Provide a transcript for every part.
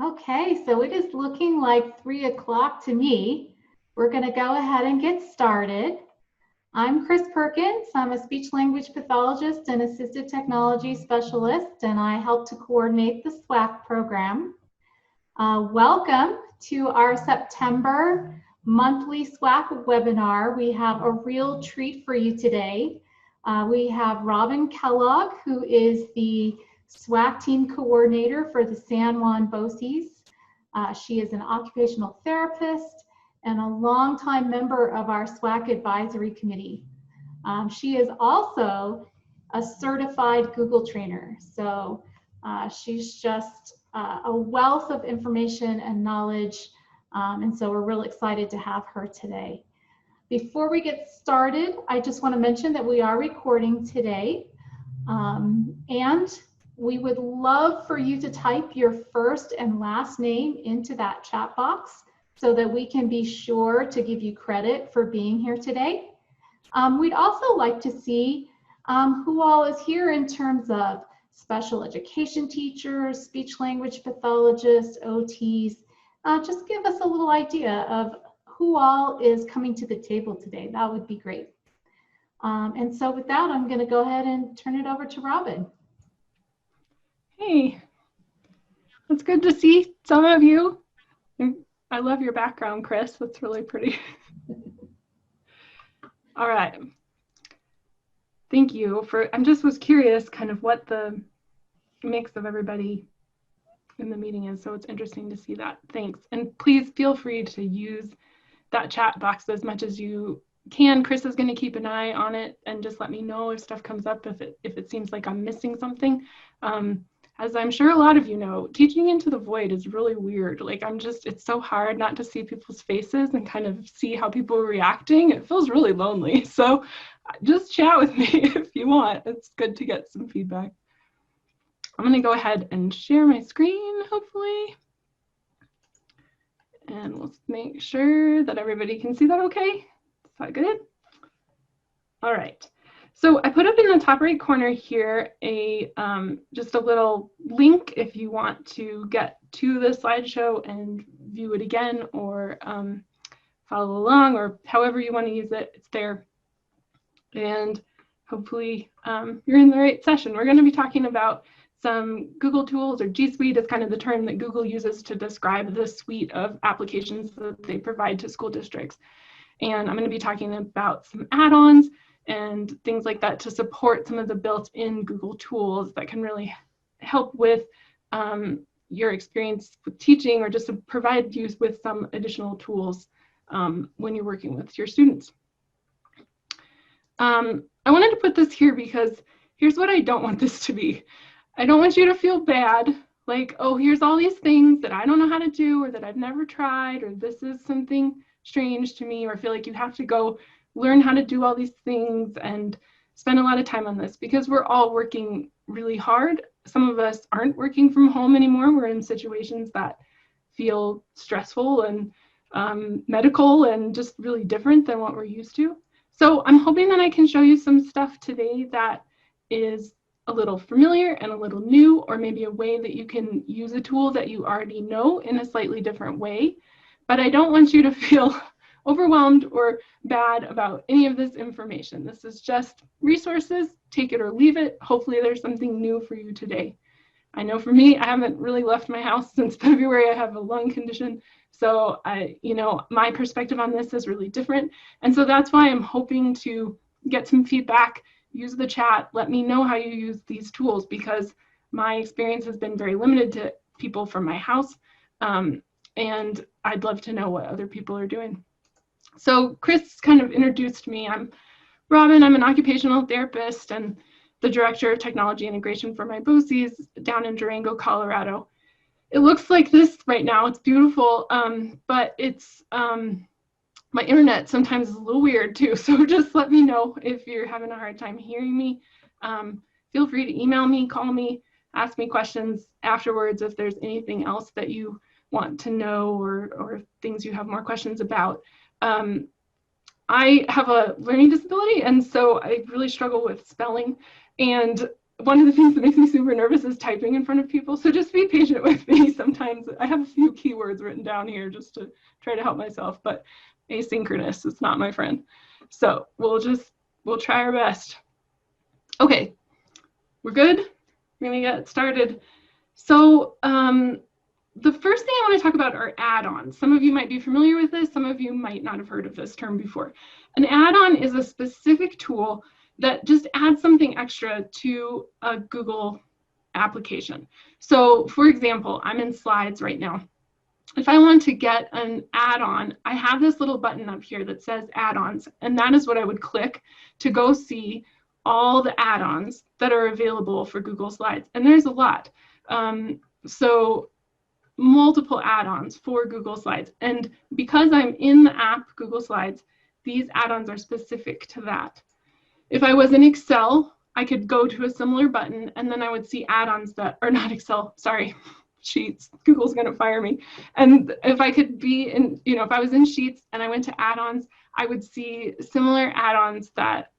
Okay, so it is looking like 3 o'clock to me. We're going to go ahead and get started. I'm Chris Perkins. I'm a speech language pathologist and assistive technology specialist, and I help to coordinate the SWAAAC program. Welcome to our September monthly SWAAAC webinar. We have a real treat for you today. We have Robyn Kellogg, who is the SWAAAC team coordinator for the San Juan BOCES. She is an occupational therapist and a longtime member of our SWAAAC advisory committee. She is also a certified Google trainer. So she's just a wealth of information and knowledge. And so we're really excited to have her today. Before we get started, I just want to mention that we are recording today. And we would love for you to type your first and last name into that chat box so that we can be sure to give you credit for being here today. We'd also like to see who all is here in terms of special education teachers, speech language pathologists, OTs. Just give us a little idea of who all is coming to the table today. That would be great. And so with that, I'm going to go ahead and turn it over to Robyn. Hey, it's good to see some of you. I love your background, Chris. That's really pretty. All right. Thank you for, I just was curious kind of what the mix of everybody in the meeting is. So it's interesting to see that. Thanks. And please feel free to use that chat box as much as you can. Chris is going to keep an eye on it and just let me know if stuff comes up, if it seems like I'm missing something. As I'm sure a lot of you know, teaching into the void is really weird. Like it's so hard not to see people's faces and kind of see how people are reacting. It feels really lonely. So just chat with me if you want. It's good to get some feedback. I'm going to go ahead and share my screen, hopefully. And let's make sure that everybody can see that okay. Is that good? All right. So I put up in the top right corner here just a little link if you want to get to the slideshow and view it again, or follow along, or however you want to use it. It's there. And hopefully you're in the right session. We're going to be talking about some Google tools, or G Suite is kind of the term that Google uses to describe the suite of applications that they provide to school districts. And I'm going to be talking about some add-ons and things like that to support some of the built-in Google tools that can really help with your experience with teaching, or just to provide you with some additional tools when you're working with your students. I wanted to put this here because here's what I don't want this to be. I don't want you to feel bad, like, oh, here's all these things that I don't know how to do, or that I've never tried, or this is something strange to me, or feel like you have to go learn how to do all these things and spend a lot of time on this, because we're all working really hard. Some of us aren't working from home anymore. We're in situations that feel stressful and medical and just really different than what we're used to. So I'm hoping that I can show you some stuff today that is a little familiar and a little new, or maybe a way that you can use a tool that you already know in a slightly different way. But I don't want you to feel overwhelmed or bad about any of this information. This is just resources, take it or leave it. Hopefully there's something new for you today. I know for me, I haven't really left my house since February. I have a lung condition. So my perspective on this is really different. And so that's why I'm hoping to get some feedback, use the chat, let me know how you use these tools, because my experience has been very limited to people from my house. And I'd love to know what other people are doing. So Chris kind of introduced me. I'm Robyn. I'm an occupational therapist and the director of technology integration for my BOCES down in Durango, Colorado. It looks like this right now. It's beautiful, but it's my internet sometimes is a little weird too. So just let me know if you're having a hard time hearing me. Feel free to email me, call me, ask me questions afterwards if there's anything else that you want to know, or things you have more questions about. I have a learning disability, and so I really struggle with spelling. And one of the things that makes me super nervous is typing in front of people. So just be patient with me. Sometimes I have a few keywords written down here just to try to help myself, but asynchronous is not my friend. So we'll try our best. Okay, we're good. We're gonna get started. So the first thing I want to talk about are add-ons. Some of you might be familiar with this. Some of you might not have heard of this term before. An add-on is a specific tool that just adds something extra to a Google application. So for example, I'm in Slides right now. If I want to get an add-on, I have this little button up here that says add-ons, and that is what I would click to go see all the add-ons that are available for Google Slides. And there's a lot. So multiple add-ons for Google Slides. And because I'm in the app Google Slides, these add-ons are specific to that. If I was in Excel, I could go to a similar button and then I would see add-ons that are not Excel, sorry, Sheets. Google's gonna fire me. And if I could be in, if I was in Sheets and I went to add-ons, I would see similar add-ons that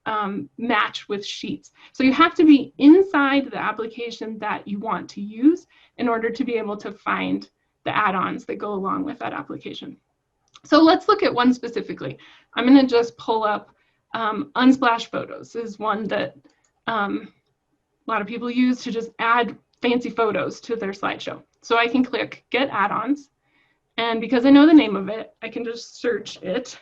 match with Sheets. So you have to be inside the application that you want to use in order to be able to find the add-ons that go along with that application. So let's look at one specifically. I'm going to just pull up Unsplash Photos. This is one that a lot of people use to just add fancy photos to their slideshow. So I can click Get Add-ons, and because I know the name of it, I can just search it.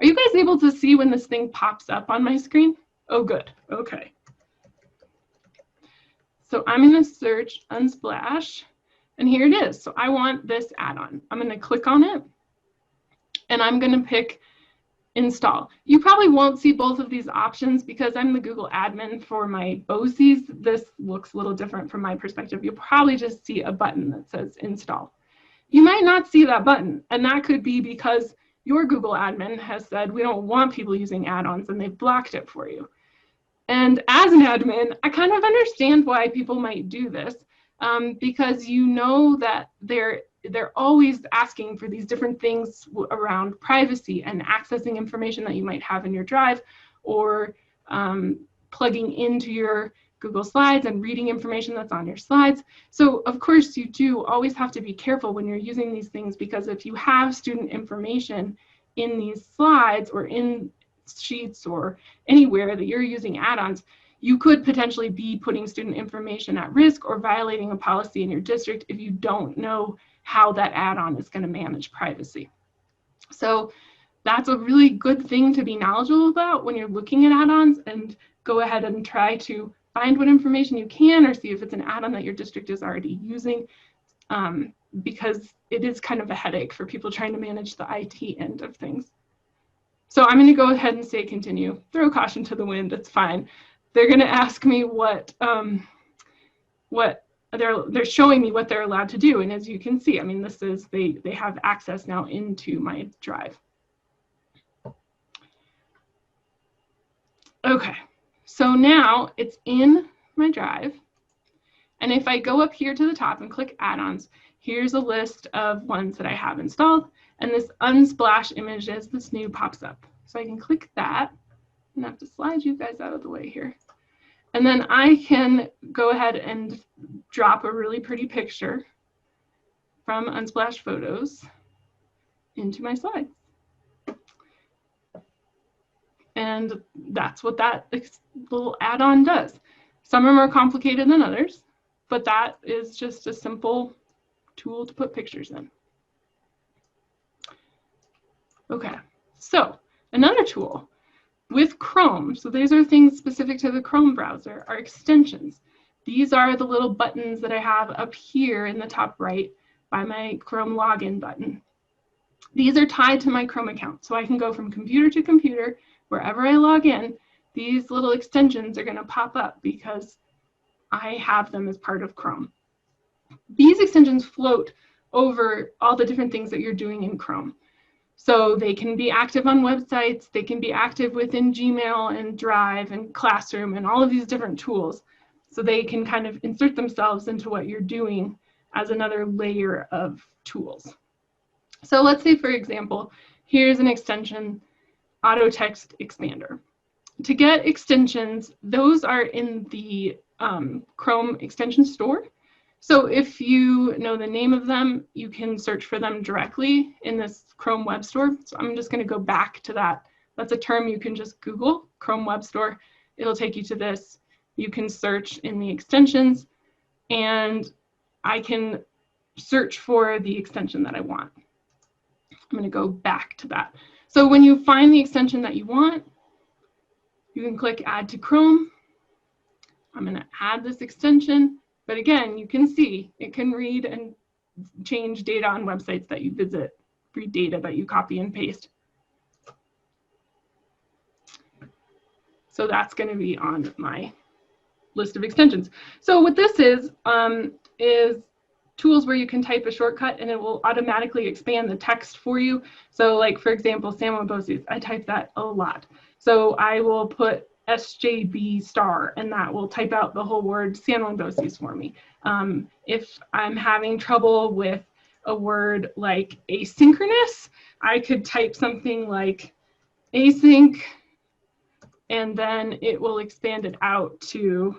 Are you guys able to see when this thing pops up on my screen? Oh, good. Okay. So I'm going to search Unsplash, and here it is. So I want this add-on. I'm going to click on it, and I'm going to pick Install. You probably won't see both of these options because I'm the Google admin for my BOCES. This looks a little different from my perspective. You'll probably just see a button that says Install. You might not see that button, and that could be because your Google admin has said we don't want people using add-ons and they've blocked it for you. And as an admin, I kind of understand why people might do this because you know that they're always asking for these different things around privacy and accessing information that you might have in your drive, or plugging into your Google Slides and reading information that's on your slides. So of course you do always have to be careful when you're using these things, because if you have student information in these slides or in Sheets or anywhere that you're using add-ons, you could potentially be putting student information at risk or violating a policy in your district if you don't know how that add-on is going to manage privacy. So that's a really good thing to be knowledgeable about when you're looking at add-ons, and go ahead and try to find what information you can or see if it's an add-on that your district is already using, because it is kind of a headache for people trying to manage the IT end of things. So I'm going to go ahead and say continue. Throw caution to the wind, it's fine. They're going to ask me what they're showing me what they're allowed to do, and as you can see, I mean, this is they have access now into my drive. Okay, so now it's in my drive, and if I go up here to the top and click add-ons, here's a list of ones that I have installed, and this Unsplash Images, this new pops up. So I can click that. I'm gonna have to slide you guys out of the way here. And then I can go ahead and drop a really pretty picture from Unsplash Photos into my slides. And that's what that little add-on does. Some are more complicated than others, but that is just a simple tool to put pictures in. Okay, so another tool with Chrome, so these are things specific to the Chrome browser, are extensions. These are the little buttons that I have up here in the top right by my Chrome login button. These are tied to my Chrome account, so I can go from computer to computer. Wherever I log in, these little extensions are going to pop up because I have them as part of Chrome. These extensions float over all the different things that you're doing in Chrome. So they can be active on websites, they can be active within Gmail and Drive and Classroom and all of these different tools. So they can kind of insert themselves into what you're doing as another layer of tools. So let's say, for example, here's an extension, Auto Text Expander. To get extensions, those are in the Chrome extension store. So if you know the name of them, you can search for them directly in this Chrome Web Store. So I'm just going to go back to that. That's a term you can just Google, Chrome Web Store. It'll take you to this. You can search in the extensions, and I can search for the extension that I want. I'm going to go back to that. So when you find the extension that you want, you can click Add to Chrome. I'm going to add this extension. But again, you can see it can read and change data on websites that you visit, read data that you copy and paste. So that's going to be on my list of extensions. So what this is tools where you can type a shortcut and it will automatically expand the text for you. So like, for example, San Emojis, I type that a lot. So I will put SJB star and that will type out the whole word San Emojis for me. If I'm having trouble with a word like asynchronous, I could type something like async and then it will expand it out to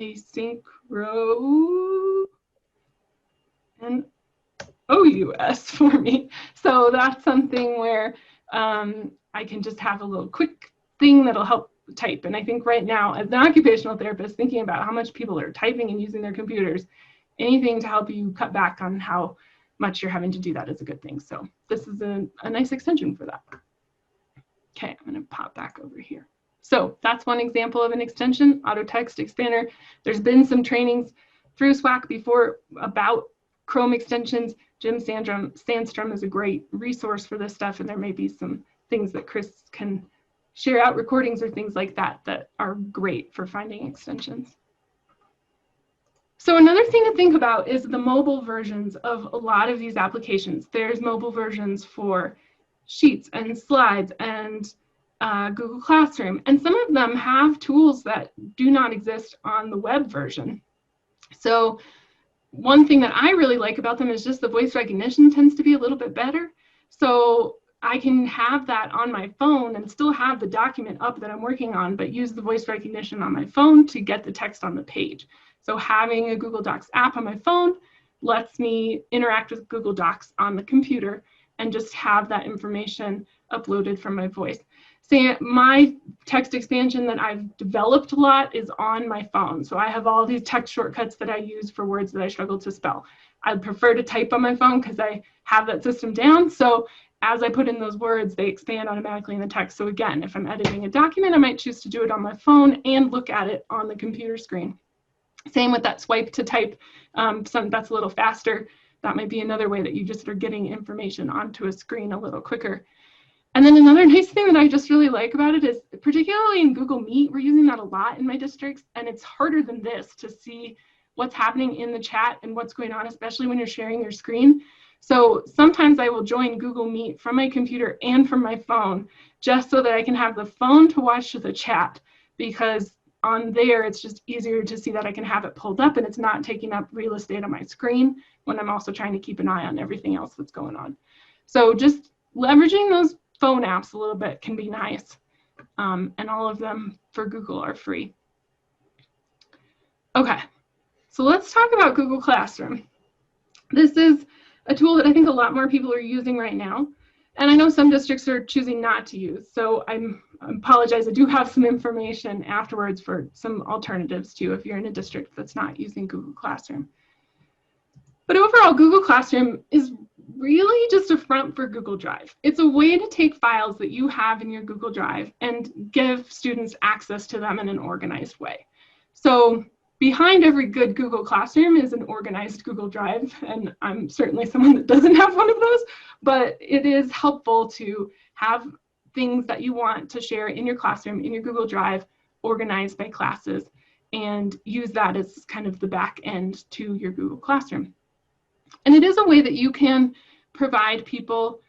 asynchro and OUS for me. So that's something where I can just have a little quick thing that'll help type. And I think right now, as an occupational therapist, thinking about how much people are typing and using their computers, anything to help you cut back on how much you're having to do that is a good thing. So this is a nice extension for that. Okay, I'm going to pop back over here. So that's one example of an extension, Auto Text Expander. There's been some trainings through SWAAAC before about Chrome extensions. Jim Sandstrom is a great resource for this stuff, and there may be some things that Chris can share out, recordings or things like that, that are great for finding extensions. So another thing to think about is the mobile versions of a lot of these applications. There's mobile versions for Sheets and Slides and Google Classroom, and some of them have tools that do not exist on the web version. So one thing that I really like about them is just the voice recognition tends to be a little bit better. So I can have that on my phone and still have the document up that I'm working on, but use the voice recognition on my phone to get the text on the page. So having a Google Docs app on my phone lets me interact with Google Docs on the computer and just have that information uploaded from my voice. So my text expansion that I've developed a lot is on my phone. So I have all these text shortcuts that I use for words that I struggle to spell. I'd prefer to type on my phone because I have that system down. So as I put in those words, they expand automatically in the text. So again, if I'm editing a document, I might choose to do it on my phone and look at it on the computer screen. Same with that swipe to type, something that's a little faster. That might be another way that you just are getting information onto a screen a little quicker. And then another nice thing that I just really like about it is, particularly in Google Meet, we're using that a lot in my districts, and it's harder than this to see what's happening in the chat and what's going on, especially when you're sharing your screen. So sometimes I will join Google Meet from my computer and from my phone, just so that I can have the phone to watch the chat, because on there, it's just easier to see that I can have it pulled up and it's not taking up real estate on my screen when I'm also trying to keep an eye on everything else that's going on. So just leveraging those phone apps a little bit can be nice. And all of them for Google are free. Okay, so let's talk about Google Classroom. This is a tool that I think a lot more people are using right now. And I know some districts are choosing not to use. So I apologize, I do have some information afterwards for some alternatives too, if you're in a district that's not using Google Classroom. But overall, Google Classroom is really just a front for Google Drive. It's a way to take files that you have in your Google Drive and give students access to them in an organized way. So behind every good Google Classroom is an organized Google Drive, and I'm certainly someone that doesn't have one of those, but it is helpful to have things that you want to share in your classroom, in your Google Drive, organized by classes, and use that as kind of the back end to your Google Classroom. And it is a way that you can provide people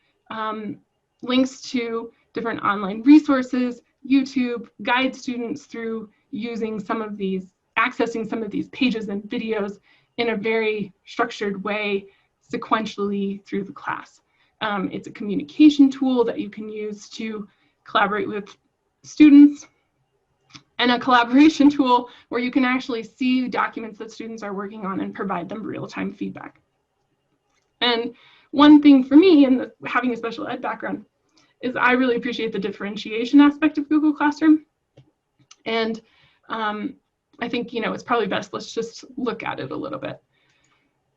links to different online resources, YouTube, guide students through using some of these, accessing some of these pages and videos in a very structured way, sequentially through the class. It's a communication tool that you can use to collaborate with students, and a collaboration tool where you can actually see documents that students are working on and provide them real-time feedback. And one thing for me, and having a special ed background, is I really appreciate the differentiation aspect of Google Classroom. And I think, it's probably best, let's just look at it a little bit.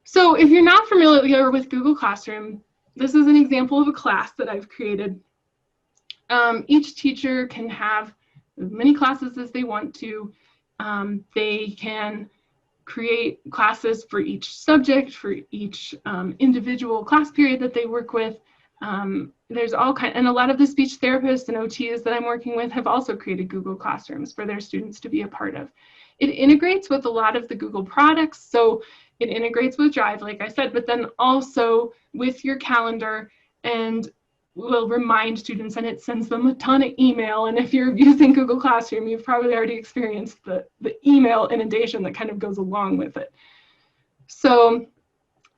So if you're not familiar with Google Classroom, this is an example of a class that I've created. Each teacher can have as many classes as they want to. They can create classes for each subject, for each individual class period that they work with. There's all kinds, and a lot of the speech therapists and OTs that I'm working with have also created Google Classrooms for their students to be a part of. It integrates with a lot of the Google products, so it integrates with Drive, like I said, but then also with your calendar, and will remind students, and it sends them a ton of email. And if you're using Google Classroom, you've probably already experienced the email inundation that kind of goes along with it. So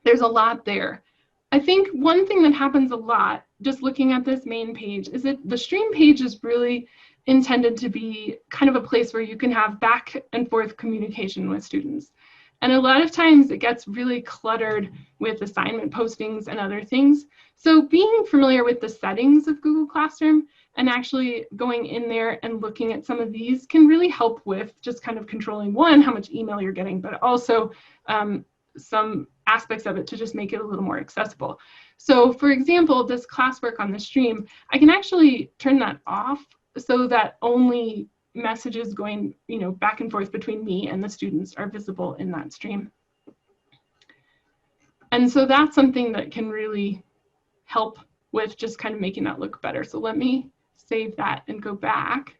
there's a lot there. I think one thing that happens a lot, just looking at this main page, is that the stream page is really intended to be kind of a place where you can have back and forth communication with students. And a lot of times it gets really cluttered with assignment postings and other things. So being familiar with the settings of Google Classroom and actually going in there and looking at some of these can really help with just kind of controlling, one, how much email you're getting, but also some aspects of it to just make it a little more accessible. So for example, this classwork on the stream, I can actually turn that off so that only messages going back and forth between me and the students are visible in that stream. And so that's something that can really help with just kind of making that look better. So let me save that and go back.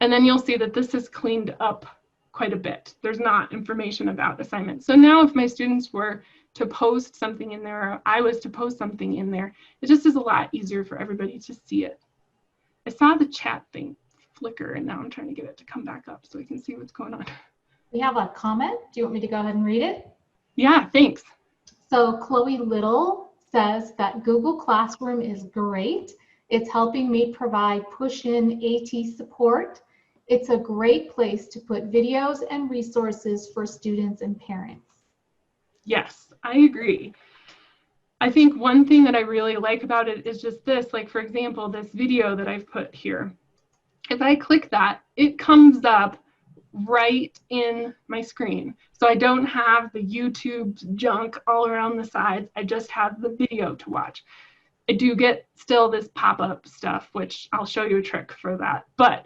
And then you'll see that this is cleaned up quite a bit. There's not information about assignments. So now if my students were to post something in there, or I was to post something in there, it just is a lot easier for everybody to see it. I saw the chat thing flicker, and now I'm trying to get it to come back up so I can see what's going on. We have a comment. Do you want me to go ahead and read it? Yeah, thanks. So Chloe Little says that Google Classroom is great. It's helping me provide push-in AT support. It's a great place to put videos and resources for students and parents. Yes, I agree. I think one thing that I really like about it is just this, like for example, this video that I've put here. If I click that, it comes up right in my screen. So I don't have the YouTube junk all around the sides. I just have the video to watch. I do get still this pop-up stuff, which I'll show you a trick for that. But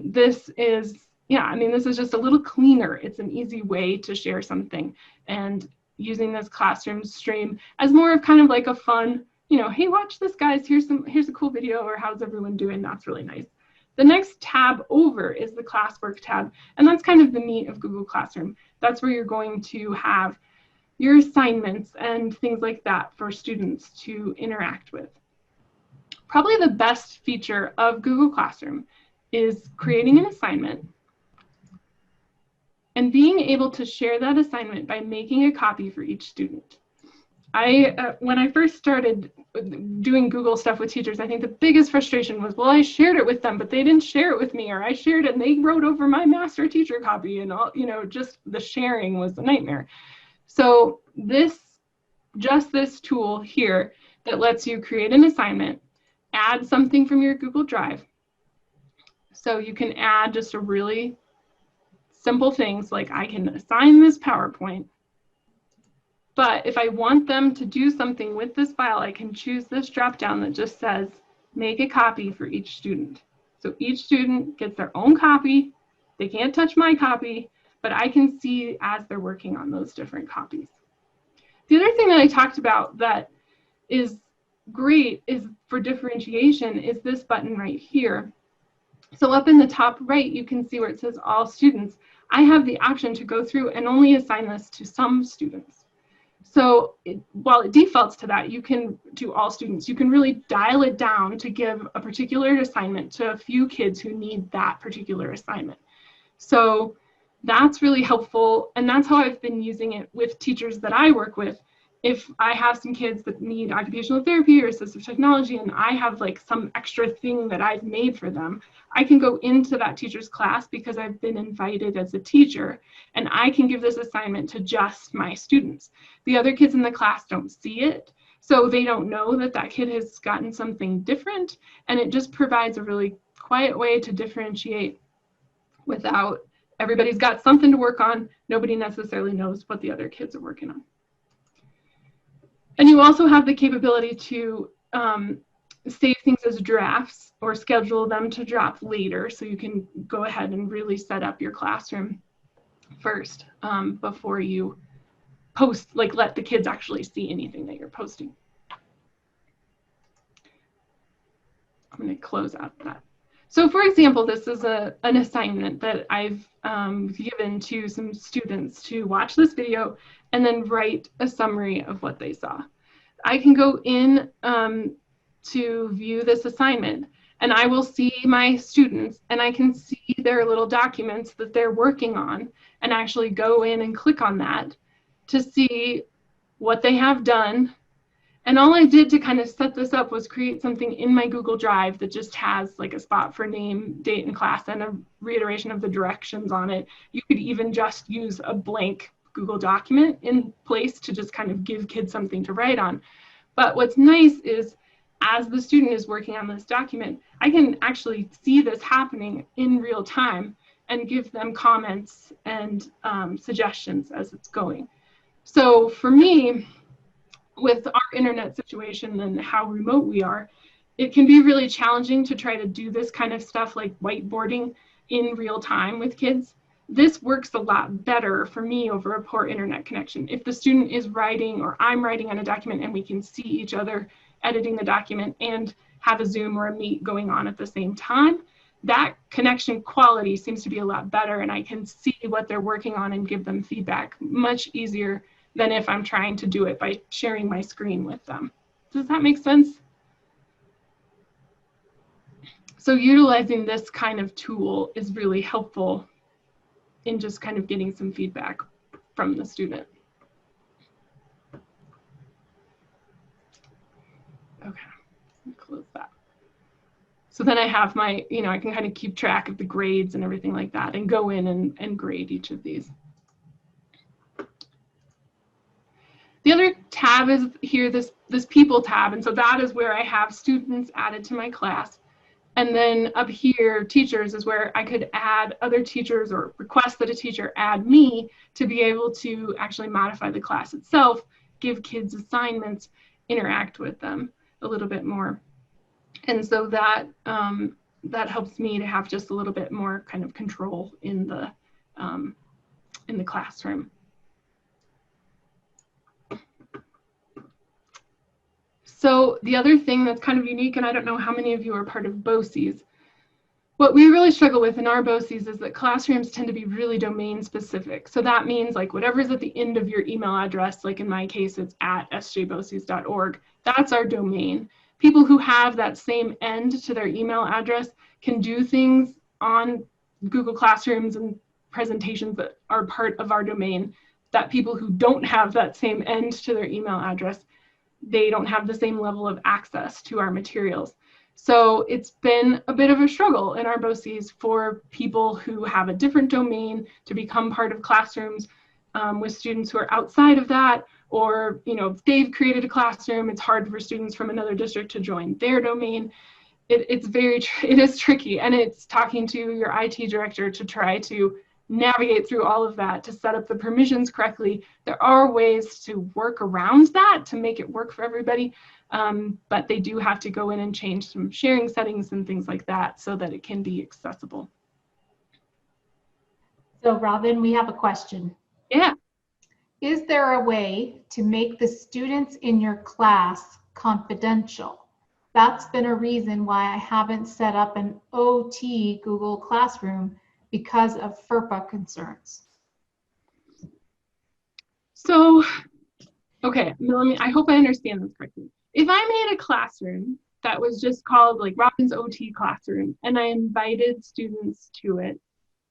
this is, this is just a little cleaner. It's an easy way to share something. And using this classroom stream as more of kind of like a fun, hey, watch this, guys. Here's a cool video, or how's everyone doing? That's really nice. The next tab over is the Classwork tab, and that's kind of the meat of Google Classroom. That's where you're going to have your assignments and things like that for students to interact with. Probably the best feature of Google Classroom is creating an assignment and being able to share that assignment by making a copy for each student. When I first started doing Google stuff with teachers, I think the biggest frustration was, well, I shared it with them, but they didn't share it with me, or I shared it and they wrote over my master teacher copy, and all, just the sharing was a nightmare. So this tool here that lets you create an assignment, add something from your Google Drive. So you can add just a really simple things like I can assign this PowerPoint, but if I want them to do something with this file, I can choose this drop down that just says make a copy for each student. So each student gets their own copy. They can't touch my copy, but I can see as they're working on those different copies. The other thing that I talked about that is great is for differentiation is this button right here. So up in the top right, you can see where it says all students. I have the option to go through and only assign this to some students. So while it defaults to that, you can do all students. You can really dial it down to give a particular assignment to a few kids who need that particular assignment. So that's really helpful, and that's how I've been using it with teachers that I work with, if I have some kids that need occupational therapy or assistive technology and I have like some extra thing that I've made for them, I can go into that teacher's class because I've been invited as a teacher, and I can give this assignment to just my students. The other kids in the class don't see it, so they don't know that that kid has gotten something different, and it just provides a really quiet way to differentiate without everybody's got something to work on. Nobody necessarily knows what the other kids are working on. And you also have the capability to save things as drafts or schedule them to drop later, so you can go ahead and really set up your classroom first before you post, like let the kids actually see anything that you're posting. I'm going to close out that. So for example, this is an assignment that I've given to some students to watch this video and then write a summary of what they saw. I can go in to view this assignment, and I will see my students, and I can see their little documents that they're working on, and actually go in and click on that to see what they have done. And all I did to kind of set this up was create something in my Google Drive that just has like a spot for name, date, and class, and a reiteration of the directions on it. You could even just use a blank Google document in place to just kind of give kids something to write on. But what's nice is, as the student is working on this document, I can actually see this happening in real time and give them comments and suggestions as it's going. So for me, with our internet situation and how remote we are, it can be really challenging to try to do this kind of stuff like whiteboarding in real time with kids. This works a lot better for me over a poor internet connection. If the student is writing or I'm writing on a document and we can see each other editing the document and have a Zoom or a Meet going on at the same time, that connection quality seems to be a lot better, and I can see what they're working on and give them feedback much easier than if I'm trying to do it by sharing my screen with them. Does that make sense? So utilizing this kind of tool is really helpful in just kind of getting some feedback from the student. Okay, let me close that. So then I have my, I can kind of keep track of the grades and everything like that and go in and grade each of these. The other tab is here, this people tab, and so that is where I have students added to my class. And then up here, teachers, is where I could add other teachers or request that a teacher add me to be able to actually modify the class itself, give kids assignments, interact with them a little bit more. And so that that helps me to have just a little bit more kind of control in the classroom. So the other thing that's kind of unique, and I don't know how many of you are part of BOCES, what we really struggle with in our BOCES is that classrooms tend to be really domain specific. So that means like whatever's at the end of your email address, like in my case, it's at sjboces.org, that's our domain. People who have that same end to their email address can do things on Google Classrooms and presentations that are part of our domain that people who don't have that same end to their email address, they don't have the same level of access to our materials. So it's been a bit of a struggle in our BOCES for people who have a different domain to become part of classrooms with students who are outside of that, or if they've created a classroom, it's hard for students from another district to join their domain. It is tricky, and it's talking to your IT director to try to navigate through all of that to set up the permissions correctly. There are ways to work around that to make it work for everybody, but they do have to go in and change some sharing settings and things like that so that it can be accessible. So Robyn, we have a question. Yeah. Is there a way to make the students in your class confidential? That's been a reason why I haven't set up an OT Google Classroom, because of FERPA concerns. So, okay, I hope I understand this correctly. If I made a classroom that was just called like Robyn's OT classroom, and I invited students to it,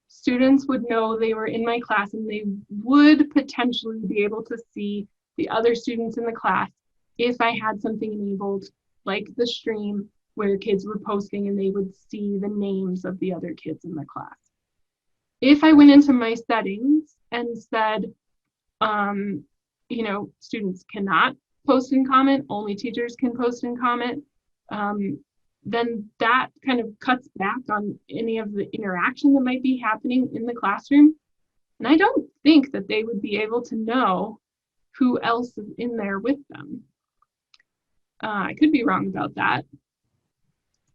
students would know they were in my class and they would potentially be able to see the other students in the class if I had something enabled, like the stream, where kids were posting and they would see the names of the other kids in the class. If I went into my settings and said, you know, students cannot post and comment, only teachers can post and comment, then that kind of cuts back on any of the interaction that might be happening in the classroom. And I don't think that they would be able to know who else is in there with them. I could be wrong about that.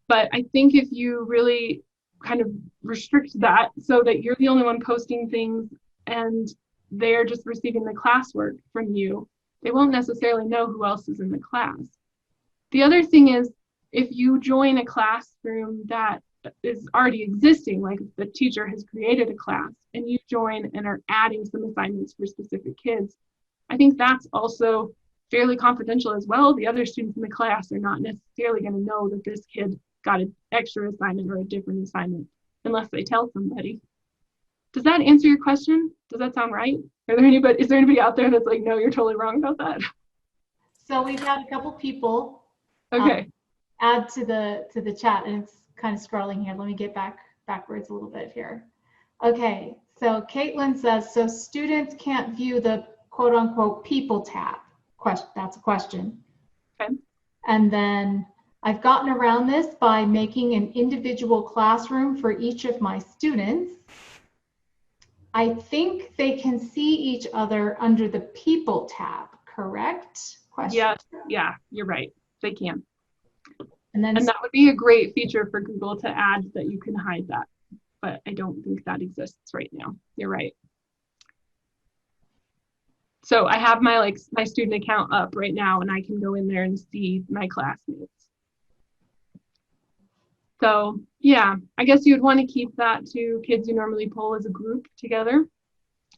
But I think if you really kind of restrict that so that you're the only one posting things and they're just receiving the classwork from you, they won't necessarily know who else is in the class. The other thing is, if you join a classroom that is already existing, like the teacher has created a class and you join and are adding some assignments for specific kids, I think that's also fairly confidential as well. The other students in the class are not necessarily going to know that this kid got an extra assignment or a different assignment unless they tell somebody. Does that answer your question? Does that sound right? Is there anybody out there that's like, no, you're totally wrong about that? So we've had a couple people Okay. add to the chat, and it's kind of scrolling here. Let me get backwards a little bit here. Okay, so Caitlin says, so students can't view the quote unquote people tab. That's a question. Okay. And then I've gotten around this by making an individual classroom for each of my students. I think they can see each other under the people tab, correct? Question. Yeah, you're right. They can. And that would be a great feature for Google to add, that you can hide that. But I don't think that exists right now. You're right. So I have my student account up right now, and I can go in there and see my classmates. So yeah, I guess you'd want to keep that to kids you normally pull as a group together,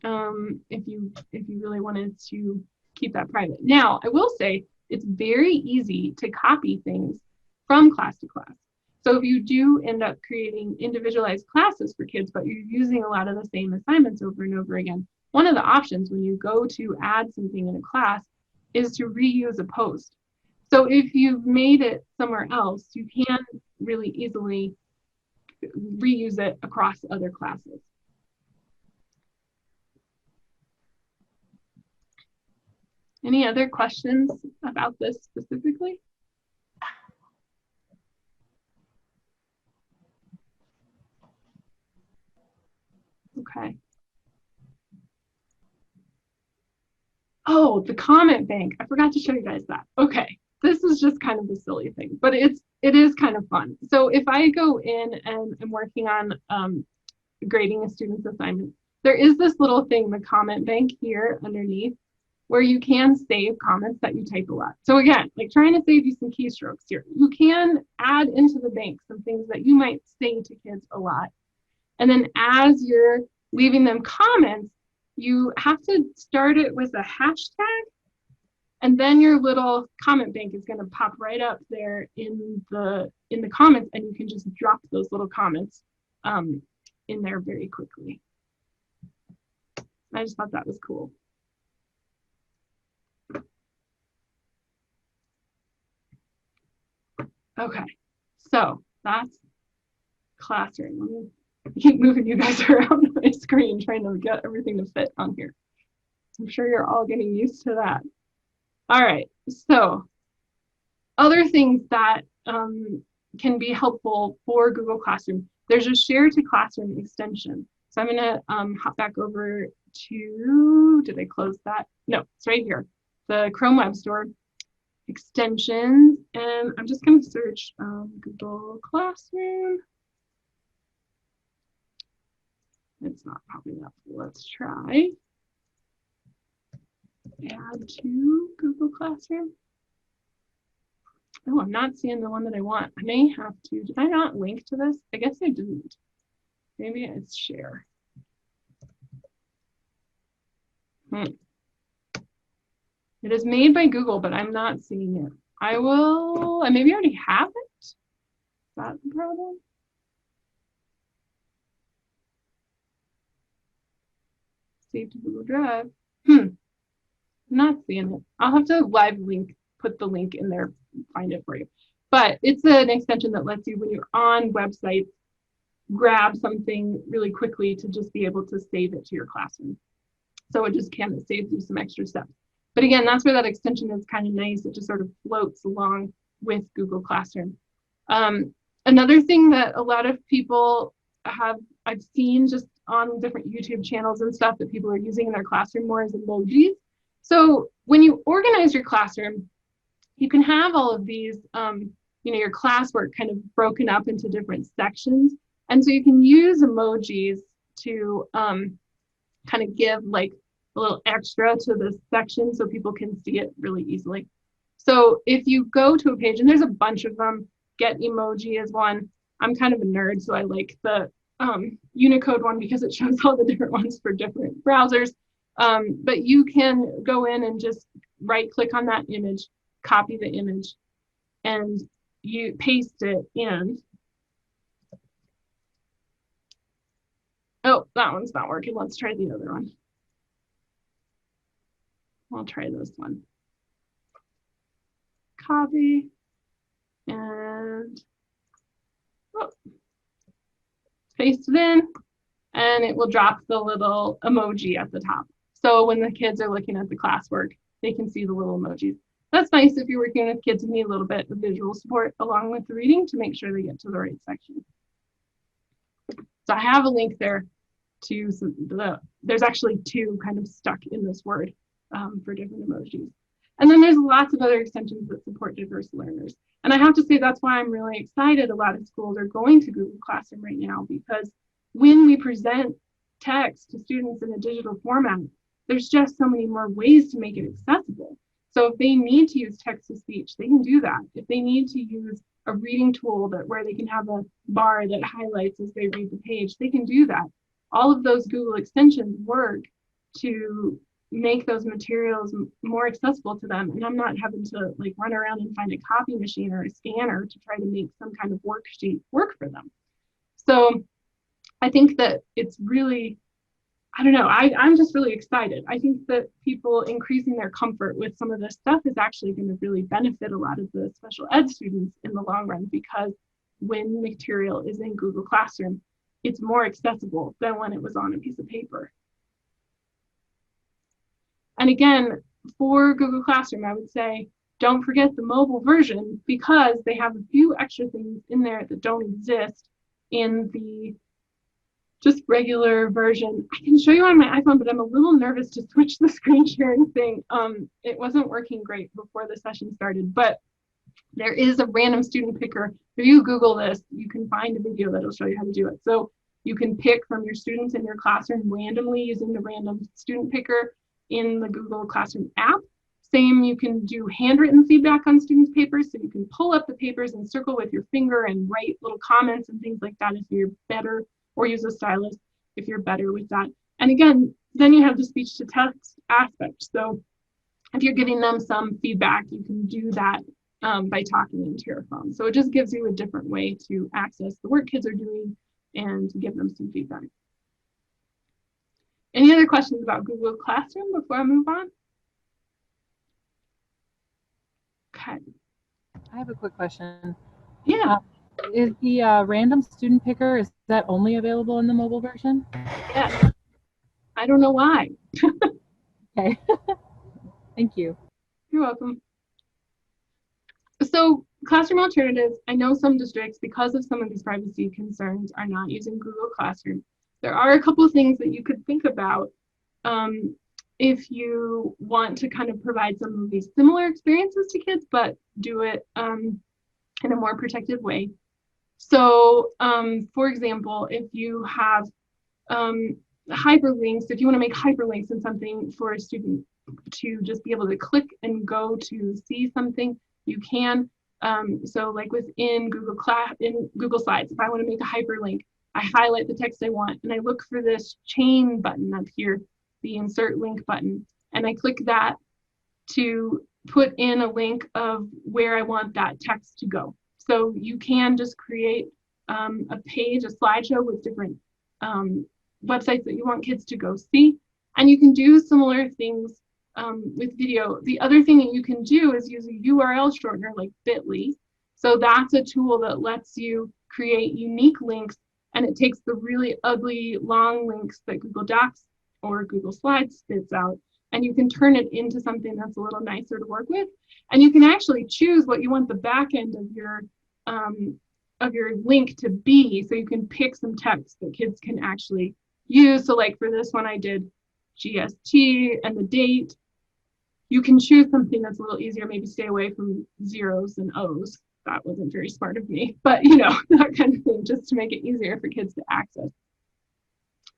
if you really wanted to keep that private. Now, I will say it's very easy to copy things from class to class. So if you do end up creating individualized classes for kids, but you're using a lot of the same assignments over and over again, one of the options when you go to add something in a class is to reuse a post. So if you've made it somewhere else, you can really easily reuse it across other classes. Any other questions about this specifically? Okay. Oh, the comment bank. I forgot to show you guys that. Okay. This is just kind of a silly thing, but it is kind of fun. So if I go in and I'm working on grading a student's assignment, there is this little thing, the comment bank here underneath, where you can save comments that you type a lot. So again, like trying to save you some keystrokes here. You can add into the bank some things that you might say to kids a lot. And then as you're leaving them comments, you have to start it with a hashtag, and then your little comment bank is going to pop right up there in the comments, and you can just drop those little comments in there very quickly. I just thought that was cool. Okay, so that's Classroom. Let me keep moving you guys around my screen, trying to get everything to fit on here. I'm sure you're all getting used to that. All right, so other things that can be helpful for Google Classroom. There's a Share to Classroom extension. So I'm gonna hop back over to, did I close that? No, it's right here. The Chrome Web Store extensions, and I'm just gonna search Google Classroom. It's not popping up. Let's try add to Google Classroom. Oh, I'm not seeing the one that I want. I may have to. Did I not link to this? I guess I didn't. Maybe it's share. It is made by Google, but I'm not seeing it. I maybe already have it. Is that the problem? Save to Google Drive. I'm not seeing it. I'll have to live link, put the link in there, find it for you. But it's an extension that lets you, when you're on websites, grab something really quickly to just be able to save it to your classroom. So it just kind of saves you some extra steps. But again, that's where that extension is kind of nice. It just sort of floats along with Google Classroom. Another thing that a lot of people I've seen just on different YouTube channels and stuff that people are using in their classroom more is emojis. So when you organize your classroom, you can have all of these, your classwork kind of broken up into different sections. And so you can use emojis to kind of give like a little extra to this section so people can see it really easily. So if you go to a page, and there's a bunch of them, Get Emoji is one. I'm kind of a nerd, so I like the Unicode one because it shows all the different ones for different browsers. But you can go in and just right click on that image, copy the image, and you paste it in. Oh, that one's not working. Let's try the other one. I'll try this one. Copy and paste it in, and it will drop the little emoji at the top. So when the kids are looking at the classwork, they can see the little emojis. That's nice if you're working with kids who need a little bit of visual support along with the reading to make sure they get to the right section. So I have a link there to there's actually two kind of stuck in this word for different emojis. And then there's lots of other extensions that support diverse learners. And I have to say that's why I'm really excited a lot of schools are going to Google Classroom right now, because when we present text to students in a digital format, there's just so many more ways to make it accessible. So if they need to use text-to-speech, they can do that. If they need to use a reading tool where they can have a bar that highlights as they read the page, they can do that. All of those Google extensions work to make those materials more accessible to them. And I'm not having to like run around and find a copy machine or a scanner to try to make some kind of worksheet work for them. So I think that it's really, I don't know, I'm just really excited. I think that people increasing their comfort with some of this stuff is actually going to really benefit a lot of the special ed students in the long run, because when material is in Google Classroom, it's more accessible than when it was on a piece of paper. And again, for Google Classroom, I would say, don't forget the mobile version, because they have a few extra things in there that don't exist in the just regular version. I can show you on my iPhone, but I'm a little nervous to switch the screen sharing thing. It wasn't working great before the session started, but there is a random student picker. If you Google this, you can find a video that'll show you how to do it. So you can pick from your students in your classroom randomly using the random student picker in the Google Classroom app. Same, you can do handwritten feedback on students' papers, so you can pull up the papers and circle with your finger and write little comments and things like that if you're better, or use a stylus if you're better with that. And again, then you have the speech to text aspect. So if you're giving them some feedback, you can do that by talking into your phone. So it just gives you a different way to access the work kids are doing and to give them some feedback. Any other questions about Google Classroom before I move on? Okay. I have a quick question. Yeah. Is the random student picker, is that only available in the mobile version? Yeah. I don't know why. Okay. Thank you. You're welcome. So Classroom alternatives, I know some districts, because of some of these privacy concerns, are not using Google Classroom. There are a couple of things that you could think about if you want to kind of provide some of these similar experiences to kids, but do it in a more protective way. So for example, if you have hyperlinks, if you want to make hyperlinks in something for a student to just be able to click and go to see something, you can. So like within Google Slides, if I want to make a hyperlink, I highlight the text I want and I look for this chain button up here, the insert link button, and I click that to put in a link of where I want that text to go. So you can just create a page, a slideshow with different websites that you want kids to go see. And you can do similar things with video. The other thing that you can do is use a URL shortener like bit.ly. So that's a tool that lets you create unique links, and it takes the really ugly long links that Google Docs or Google Slides spits out, and you can turn it into something that's a little nicer to work with. And you can actually choose what you want the back end of your link to be, so you can pick some text that kids can actually use. So like for this one, I did GST and the date. You can choose something that's a little easier, maybe stay away from zeros and O's. That wasn't very smart of me, but you know, that kind of thing, just to make it easier for kids to access.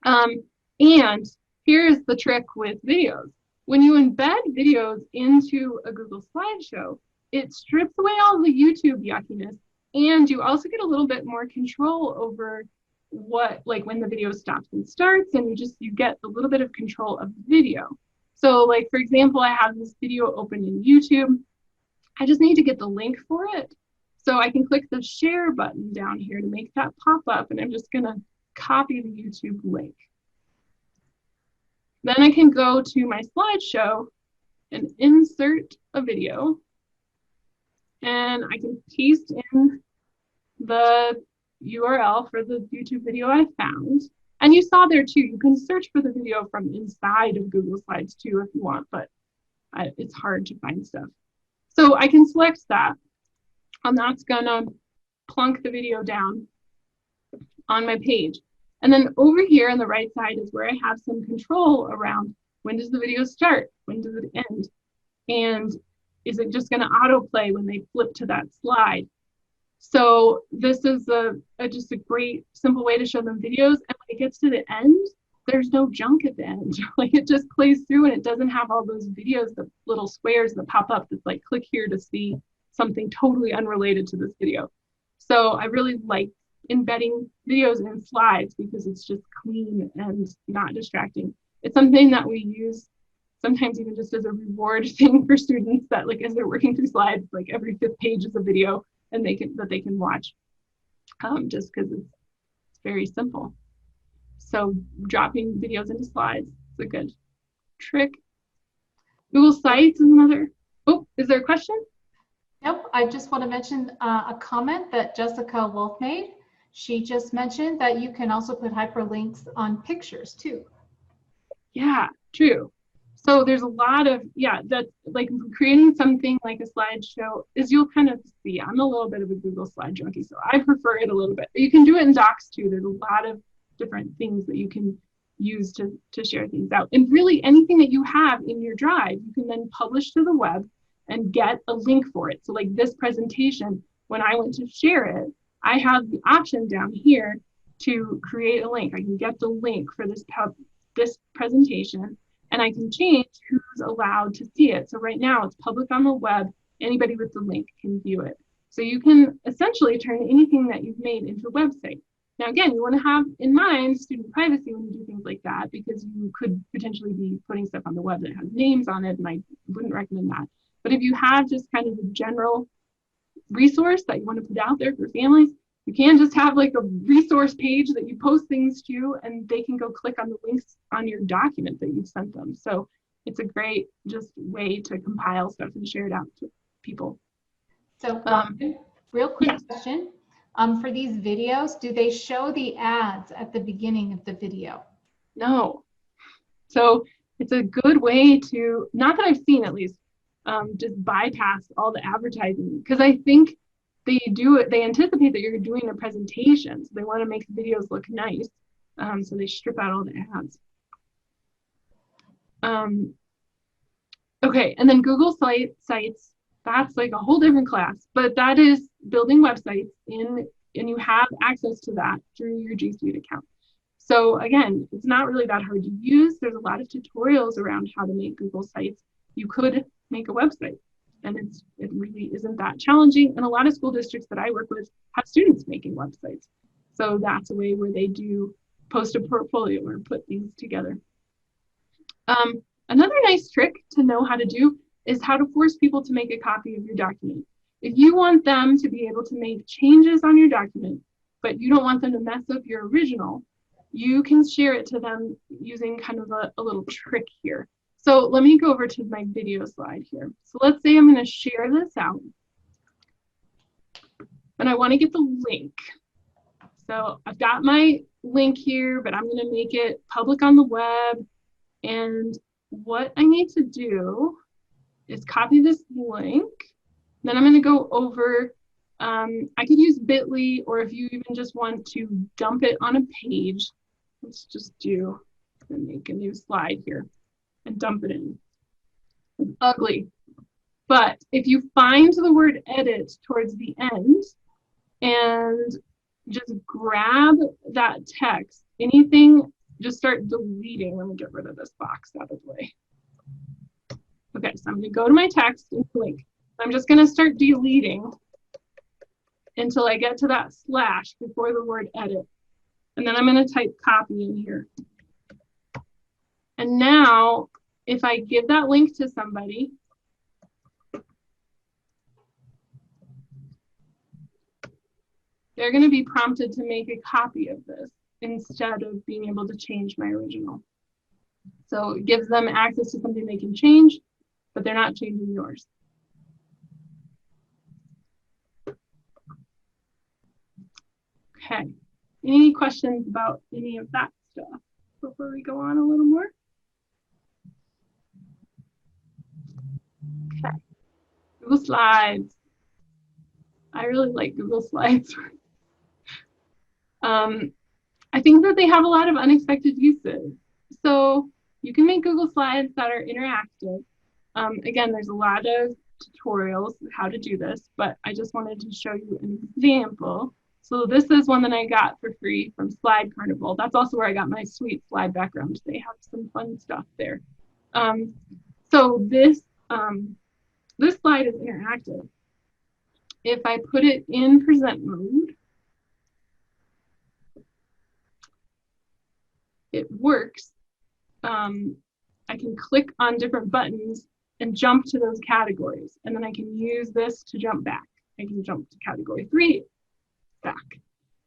And here's the trick with videos. When you embed videos into a Google Slideshow, it strips away all the YouTube yuckiness, and you also get a little bit more control over what, like when the video stops and starts, and you get a little bit of control of the video. So like, for example, I have this video open in YouTube. I just need to get the link for it. So I can click the share button down here to make that pop up, and I'm just gonna copy the YouTube link. Then I can go to my slideshow and insert a video, and I can paste in the URL for the YouTube video I found. And you saw there too, you can search for the video from inside of Google Slides too if you want, but it's hard to find stuff. So I can select that, and that's gonna plunk the video down on my page. And then over here on the right side is where I have some control around when does the video start, when does it end, and is it just gonna autoplay when they flip to that slide. So this is just a great simple way to show them videos, and when it gets to the end, there's no junk at the end. Like it just plays through, and it doesn't have all those videos, the little squares that pop up that's like click here to see something totally unrelated to this video. So I really like embedding videos in slides because it's just clean and not distracting. It's something that we use sometimes even just as a reward thing for students, that like as they're working through slides, like every 5th page is a video and they can watch, just because it's very simple. So dropping videos into slides is a good trick. Google Sites is another. Oh, is there a question? Nope, I just want to mention a comment that Jessica Wolf made. She just mentioned that you can also put hyperlinks on pictures too. Yeah, true. So there's a lot of, that's like creating something like a slideshow is, you'll kind of see, I'm a little bit of a Google slide junkie, so I prefer it a little bit. You can do it in Docs too. There's a lot of different things that you can use to share things out. And really anything that you have in your drive, you can then publish to the web and get a link for it. So like this presentation, when I went to share it, I have the option down here to create a link. I can get the link for this presentation, and I can change who's allowed to see it. So right now it's public on the web. Anybody with the link can view it. So you can essentially turn anything that you've made into a website. Now, again, you want to have in mind student privacy when you do things like that, because you could potentially be putting stuff on the web that has names on it, and I wouldn't recommend that. But if you have just kind of a general resource that you want to put out there for families, you can just have like a resource page that you post things to, and they can go click on the links on your document that you've sent them. So it's a great just way to compile stuff and share it out to people. So real quick question. For these videos, do they show the ads at the beginning of the video? No. So it's a good way to, not that I've seen at least, just bypass all the advertising, because I think they anticipate that you're doing a presentation, so they want to make the videos look nice, so they strip out all the ads. Okay, and then Google Sites, that's like a whole different class, but that is building websites and you have access to that through your G Suite account. So again, it's not really that hard to use. There's a lot of tutorials around how to make Google Sites. You could make a website, and it really isn't that challenging. And a lot of school districts that I work with have students making websites. So that's a way where they do post a portfolio or put things together. Another nice trick to know how to do is how to force people to make a copy of your document. If you want them to be able to make changes on your document, but you don't want them to mess up your original, you can share it to them using kind of a little trick here. So let me go over to my video slide here. So let's say I'm going to share this out. And I want to get the link. So I've got my link here, but I'm going to make it public on the web. And what I need to do is copy this link. Then I'm going to go over, I could use bit.ly, or if you even just want to dump it on a page, let's just make a new slide here and dump it in. It's ugly. But if you find the word edit towards the end and just grab that text, anything, just start deleting. Let me get rid of this box out of the way. Okay, so I'm going to go to my text and link. I'm just going to start deleting until I get to that slash before the word edit. And then I'm going to type copy in here. And now, if I give that link to somebody, they're going to be prompted to make a copy of this instead of being able to change my original. So it gives them access to something they can change, but they're not changing yours. Okay, any questions about any of that stuff before we go on a little more? Okay, Google Slides. I really like Google Slides. I think that they have a lot of unexpected uses. So you can make Google Slides that are interactive. Again, there's a lot of tutorials how to do this, but I just wanted to show you an example. So this is one that I got for free from Slide Carnival. That's also where I got my sweet slide background. They have some fun stuff there. So this slide is interactive. If I put it in present mode, it works. I can click on different buttons and jump to those categories. And then I can use this to jump back. I can jump to category 3, back.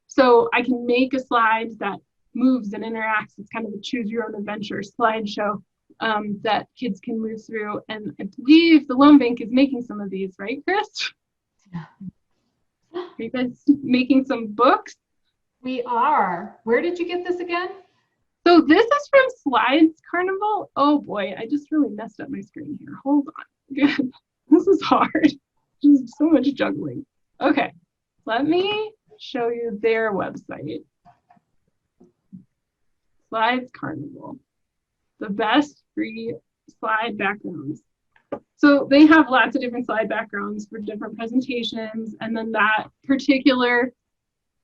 So I can make a slide that moves and interacts. It's kind of a choose your own adventure slideshow that kids can move through. And I believe the Lone Bank is making some of these, right, Chris? Yeah. Are you guys making some books? We are. Where did you get this again? So this is from Slides Carnival. Oh boy, I just really messed up my screen here. Hold on. Good. This is hard. Just so much juggling. Okay, let me show you their website. Slides Carnival, the best free slide backgrounds. So they have lots of different slide backgrounds for different presentations. And then that particular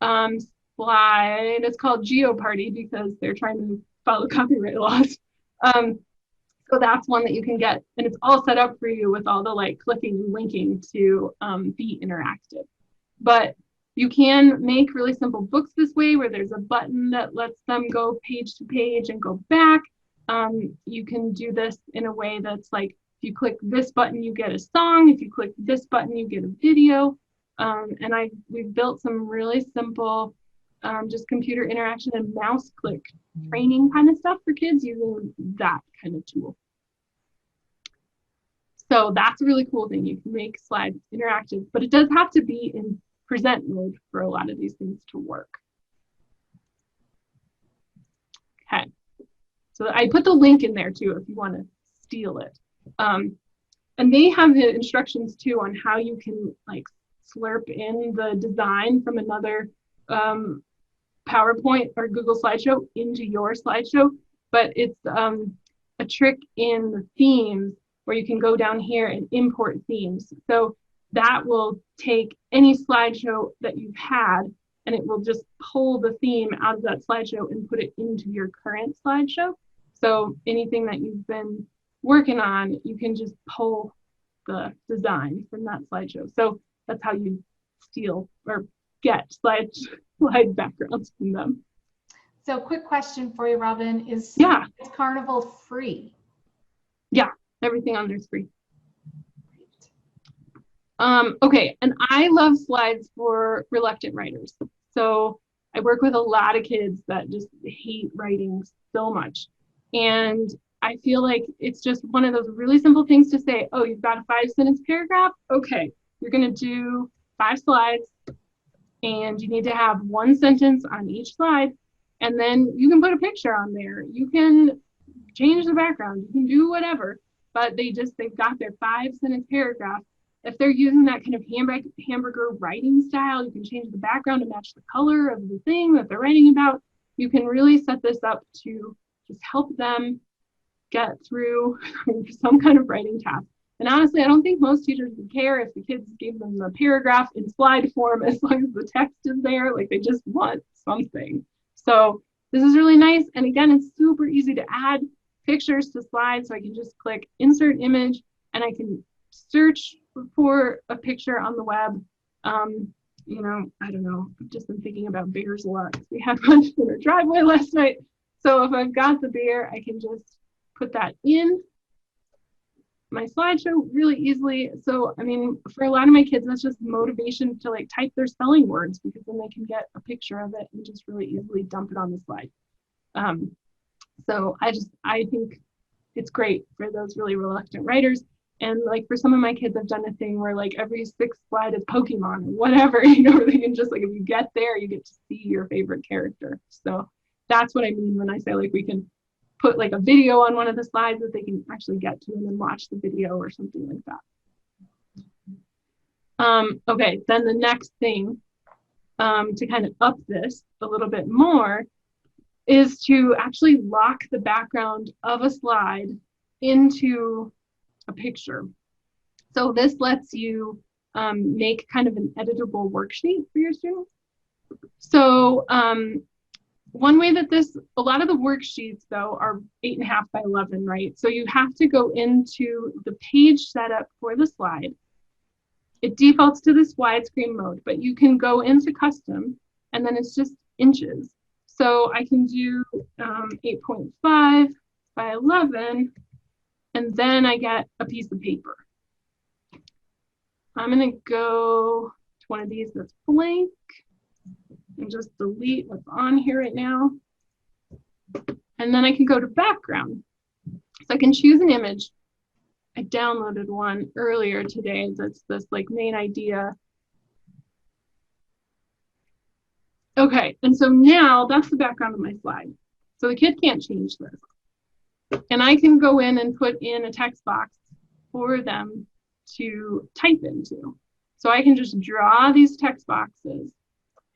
slide is called Geoparty because they're trying to follow copyright laws. So that's one that you can get, and it's all set up for you with all the like clicking and linking to be interactive. But you can make really simple books this way, where there's a button that lets them go page to page and go back. You can do this in a way that's like, if you click this button, you get a song. If you click this button, you get a video. And we've built some really simple just computer interaction and mouse click training kind of stuff for kids using that kind of tool. So that's a really cool thing. You can make slides interactive, but it does have to be in present mode for a lot of these things to work. Okay, so I put the link in there too if you want to steal it. And they have the instructions too on how you can like slurp in the design from another PowerPoint or Google Slideshow into your slideshow, but it's a trick in the themes where you can go down here and import themes. So that will take any slideshow that you've had and it will just pull the theme out of that slideshow and put it into your current slideshow. So anything that you've been working on, you can just pull the design from that slideshow. So that's how you steal or get slide backgrounds from them. So quick question for you, Robyn, is Carnival free? Yeah, everything on there is free. Okay, and I love slides for reluctant writers. So I work with a lot of kids that just hate writing so much. And I feel like it's just one of those really simple things to say, oh, you've got a 5-sentence paragraph. Okay, you're going to do 5 slides and you need to have 1 sentence on each slide. And then you can put a picture on there. You can change the background. You can do whatever, but they've got their 5-sentence paragraph. If they're using that kind of hamburger writing style, you can change the background to match the color of the thing that they're writing about. You can really set this up to just help them get through some kind of writing task. And honestly, I don't think most teachers would care if the kids gave them the paragraph in slide form as long as the text is there. Like, they just want something. So this is really nice. And again, it's super easy to add pictures to slides. So I can just click insert image and I can search for a picture on the web. You know, I don't know, I've just been thinking about bears a lot. We had one in our driveway last night. So if I've got the bear, I can just put that in my slideshow really easily. So, I mean, for a lot of my kids, that's just motivation to like type their spelling words, because then they can get a picture of it and just really easily dump it on the slide. So I think it's great for those really reluctant writers. And like for some of my kids, I've done a thing where like every 6th slide is Pokemon or whatever, you know, where they can just like, if you get there, you get to see your favorite character. So that's what I mean when I say like we can put like a video on one of the slides that they can actually get to and then watch the video or something like that. Okay, then the next thing to kind of up this a little bit more is to actually lock the background of a slide into a picture. So this lets you make kind of an editable worksheet for your students. So one way that a lot of the worksheets though are 8.5 by 11, right? So you have to go into the page setup for the slide. It defaults to this widescreen mode, but you can go into custom and then it's just inches. So I can do 8.5 by 11, and then I get a piece of paper. I'm gonna go to one of these that's blank and just delete what's on here right now. And then I can go to background. So I can choose an image. I downloaded one earlier today that's this like main idea. Okay, and so now that's the background of my slide. So the kid can't change this. And I can go in and put in a text box for them to type into. So I can just draw these text boxes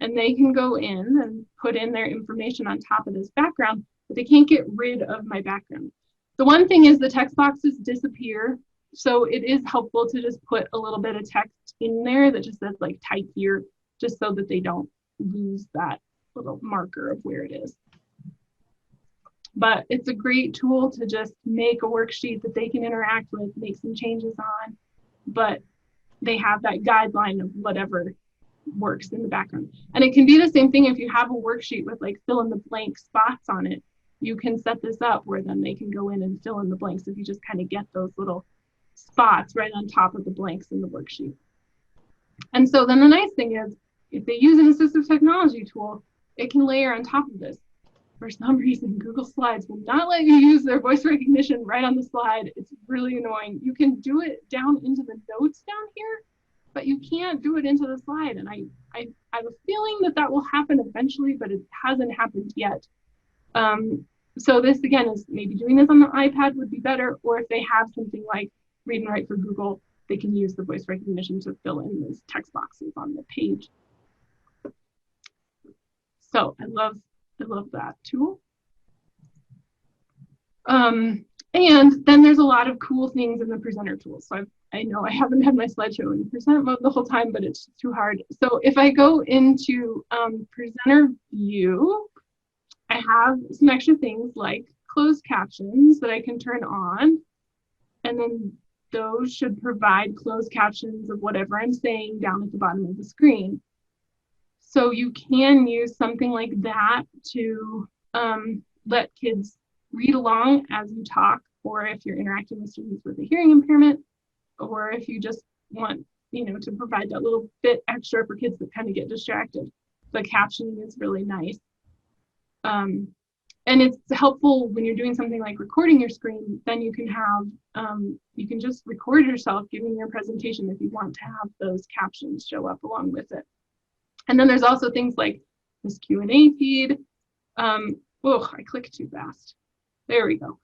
and they can go in and put in their information on top of this background, but they can't get rid of my background. The one thing is the text boxes disappear. So it is helpful to just put a little bit of text in there that just says like type here, just so that they don't lose that little marker of where it is. But it's a great tool to just make a worksheet that they can interact with, make some changes on, but they have that guideline of whatever works in the background. And it can be the same thing if you have a worksheet with like fill in the blank spots on it. You can set this up where then they can go in and fill in the blanks if you just kind of get those little spots right on top of the blanks in the worksheet. And so then the nice thing is, if they use an assistive technology tool, it can layer on top of this. For some reason, Google Slides will not let you use their voice recognition right on the slide. It's really annoying. You can do it down into the notes down here, but you can't do it into the slide. And I have a feeling that that will happen eventually, but it hasn't happened yet. So this, again, is maybe doing this on the iPad would be better, or if they have something like Read and Write for Google, they can use the voice recognition to fill in those text boxes on the page. So I love that tool. And then there's a lot of cool things in the presenter tools. So I know I haven't had my slideshow in present mode the whole time, but it's too hard. So if I go into presenter view, I have some extra things like closed captions that I can turn on. And then those should provide closed captions of whatever I'm saying down at the bottom of the screen. So you can use something like that to let kids read along as you talk, or if you're interacting with students with a hearing impairment, or if you just want, to provide that little bit extra for kids that kind of get distracted. The captioning is really nice. And and it's helpful when you're doing something like recording your screen, then you can have, you can just record yourself giving your presentation if you want to have those captions show up along with it. And then there's also things like this Q&A feed. Oh, I clicked too fast. There we go.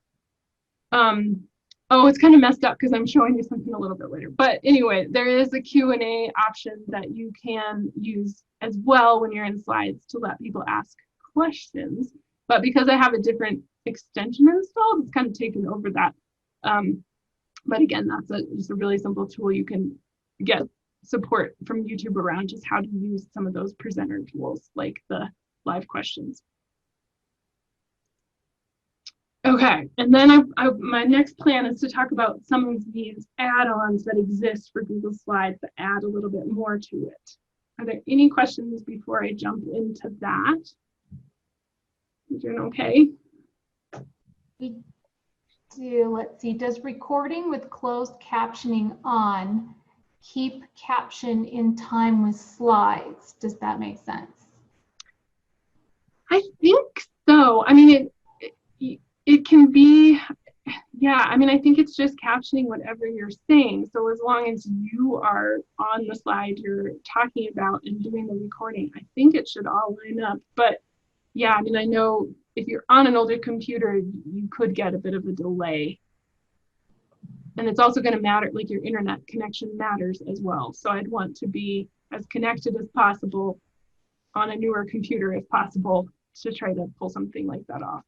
Oh, it's kind of messed up because I'm showing you something a little bit later. But anyway, there is a Q&A option that you can use as well when you're in slides to let people ask questions. But because I have a different extension installed, it's kind of taken over that. But again, that's just a really simple tool. You can get support from YouTube around just how to use some of those presenter tools like the live questions. Okay, and then my next plan is to talk about some of these add-ons that exist for Google Slides that add a little bit more to it. Are there any questions before I jump into that? You doing okay? We do, let's see, does recording with closed captioning on keep caption in time with slides? Does that make sense? I think so. I mean, it can be, yeah, I mean, I think it's just captioning whatever you're saying. So as long as you are on the slide you're talking about and doing the recording, I think it should all line up. But yeah, I mean, I know if you're on an older computer, you could get a bit of a delay. And it's also going to matter, like your internet connection matters as well. So I'd want to be as connected as possible on a newer computer if possible to try to pull something like that off.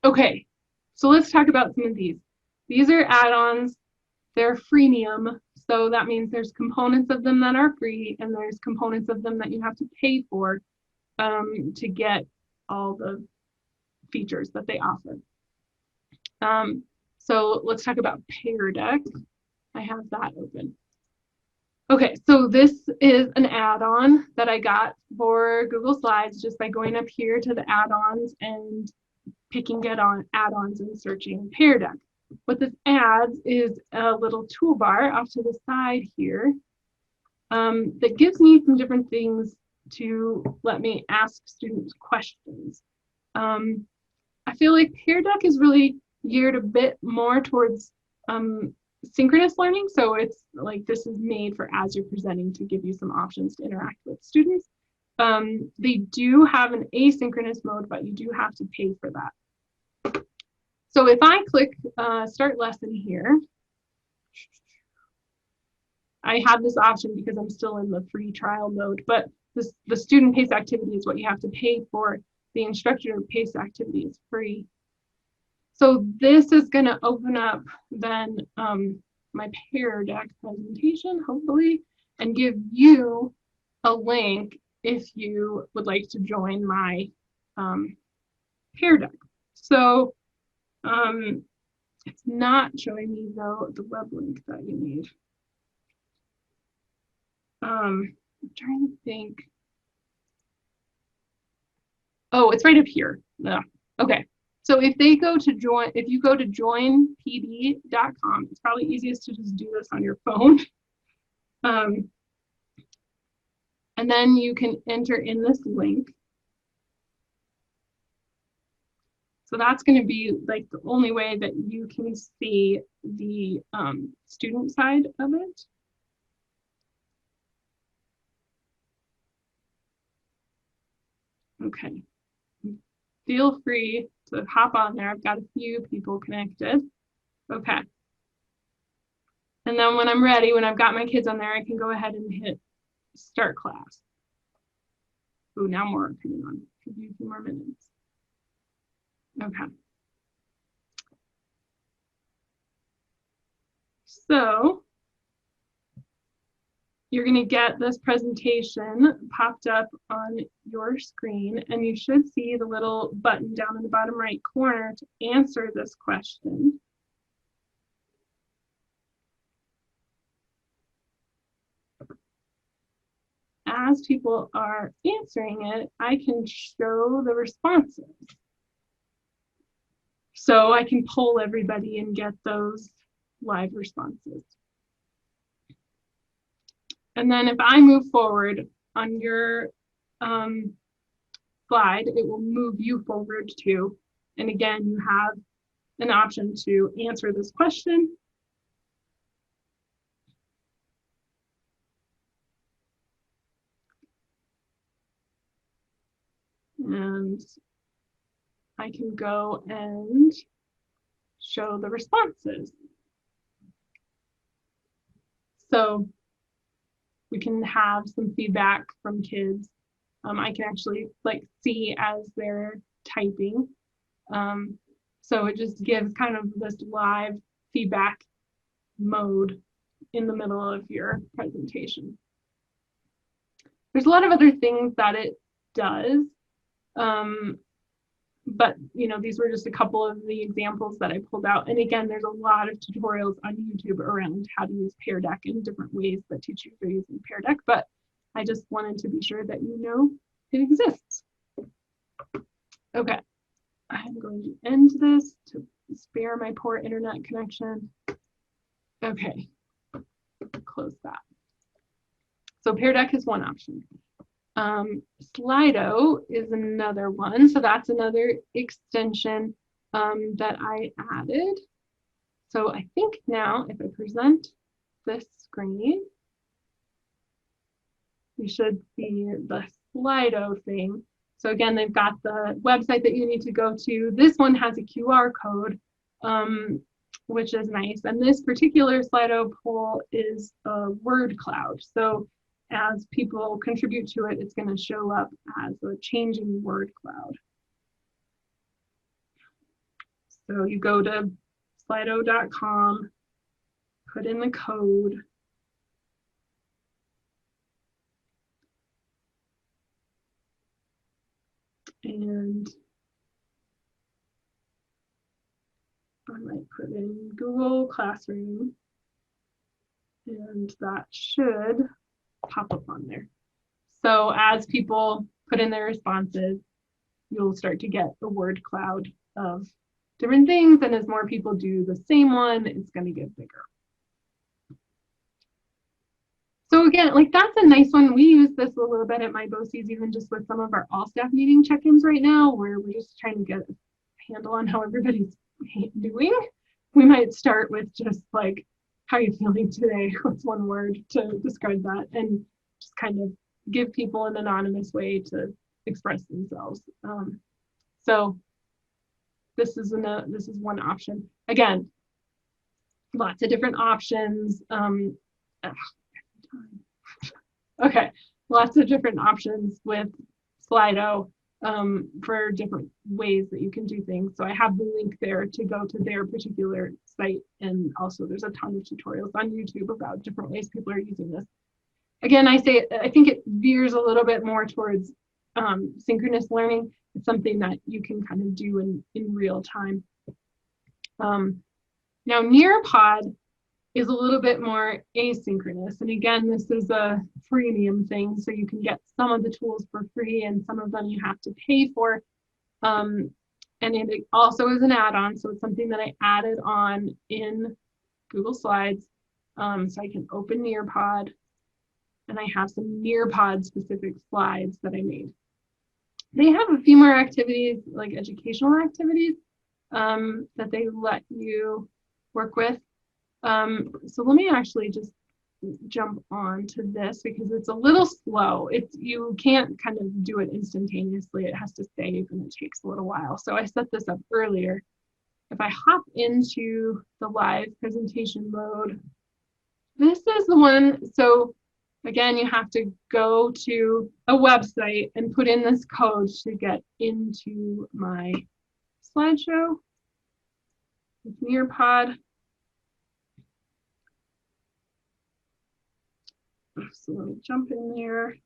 Okay, so let's talk about some of these. These are add-ons. They're freemium. So that means there's components of them that are free and there's components of them that you have to pay for to get all the features that they offer. So let's talk about Pear Deck. I have that open. Okay, so this is an add-on that I got for Google Slides just by going up here to the add-ons and picking get on add-ons and searching Pear Deck. What this adds is a little toolbar off to the side here that gives me some different things to let me ask students questions. I feel like Pear Deck is really geared a bit more towards synchronous learning. So it's like this is made for as you're presenting to give you some options to interact with students. They do have an asynchronous mode, but you do have to pay for that. So if I click start lesson here, I have this option because I'm still in the free trial mode, but the student paced activity is what you have to pay for. The instructor paced activity is free. So this is going to open up then my Pear Deck presentation, hopefully, and give you a link if you would like to join my Pear Deck. So it's not showing me though the web link that you need. I'm trying to think. Oh, it's right up here. Yeah. Okay. So if they go to join, if you go to joinpd.com, it's probably easiest to just do this on your phone. And then you can enter in this link. So that's going to be like the only way that you can see the student side of it. Okay. Feel free to hop on there. I've got a few people connected. Okay. And then when I'm ready, when I've got my kids on there, I can go ahead and hit start class. Oh, now more are coming on. Give you a few more minutes. Okay. So you're going to get this presentation popped up on your screen, and you should see the little button down in the bottom right corner to answer this question. As people are answering it, I can show the responses. So I can poll everybody and get those live responses. And then if I move forward on your slide it will move you forward to. And again, you have an option to answer this question. And I can go and show the responses. So we can have some feedback from kids. I can actually like see as they're typing. So it just gives kind of this live feedback mode in the middle of your presentation. There's a lot of other things that it does. But these were just a couple of the examples that I pulled out. And again, there's a lot of tutorials on YouTube around how to use Pear Deck in different ways that teachers are using Pear Deck, but I just wanted to be sure that you know it exists. Okay, I'm going to end this to spare my poor internet connection. Okay, close that. So Pear Deck is one option. Slido is another one. So that's another extension that I added. So I think now if I present this screen, you should see the Slido thing. So again, they've got the website that you need to go to. This one has a QR code, which is nice. And this particular Slido poll is a word cloud. So as people contribute to it, it's going to show up as a changing word cloud. So you go to slido.com, put in the code, and I might put in Google Classroom, and that should pop up on there. So as people put in their responses, you'll start to get a word cloud of different things, and as more people do the same one, it's going to get bigger. So again, like that's a nice one. We use this a little bit at my BOCES, even just with some of our all staff meeting check-ins right now, where we're just trying to get a handle on how everybody's doing. We might start with just like, how are you feeling today? What's one word to describe that? And just kind of give people an anonymous way to express themselves. So this is one option. Again, lots of different options. Okay, lots of different options with Slido for different ways that you can do things. So I have the link there to go to their particular site, and also there's a ton of tutorials on YouTube about different ways people are using this. Again, I think it veers a little bit more towards synchronous learning. It's something that you can kind of do in real time. Now Nearpod is a little bit more asynchronous. And again, this is a freemium thing, so you can get some of the tools for free and some of them you have to pay for. And it also is an add-on, so it's something that I added on in Google Slides. So I can open Nearpod, and I have some Nearpod specific slides that I made. They have a few more activities, like educational activities, that they let you work with. So let me actually just jump on to this because it's a little slow. You can't kind of do it instantaneously. It has to save and it takes a little while. So I set this up earlier. If I hop into the live presentation mode, this is the one. So again, you have to go to a website and put in this code to get into my slideshow with Nearpod. So let me jump in there.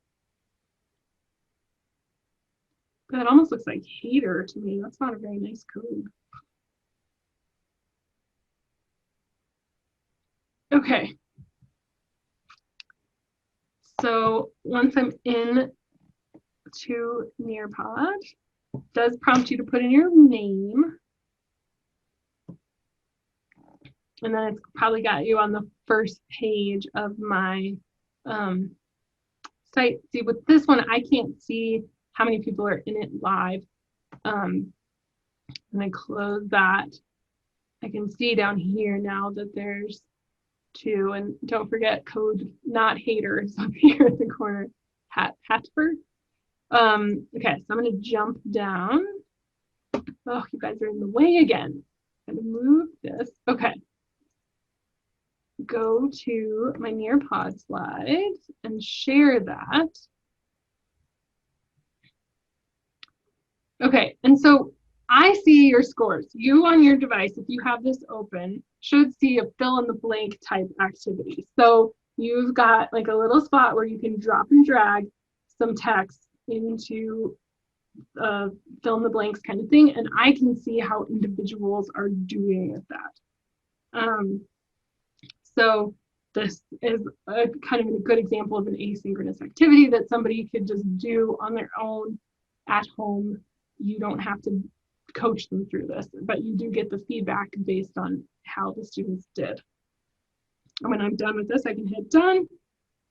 That almost looks like hater to me. That's not a very nice code. Okay. So once I'm in to Nearpod, it does prompt you to put in your name. And then it's probably got you on the first page of my site. See, with this one, I can't see how many people are in it live. And I close that. I can see down here now that there's 2, and don't forget code not haters up here in the corner. Hatford. Okay, so I'm going to jump down. Oh, you guys are in the way again. I'm going to move this. Okay. Go to my Nearpod slides and share that. Okay, and so I see your scores. You on your device, if you have this open, should see a fill in the blank type activity. So you've got like a little spot where you can drop and drag some text into fill in the blanks kind of thing, and I can see how individuals are doing with that. So this is a kind of a good example of an asynchronous activity that somebody could just do on their own at home. You don't have to coach them through this, but you do get the feedback based on how the students did. And when I'm done with this, I can hit done,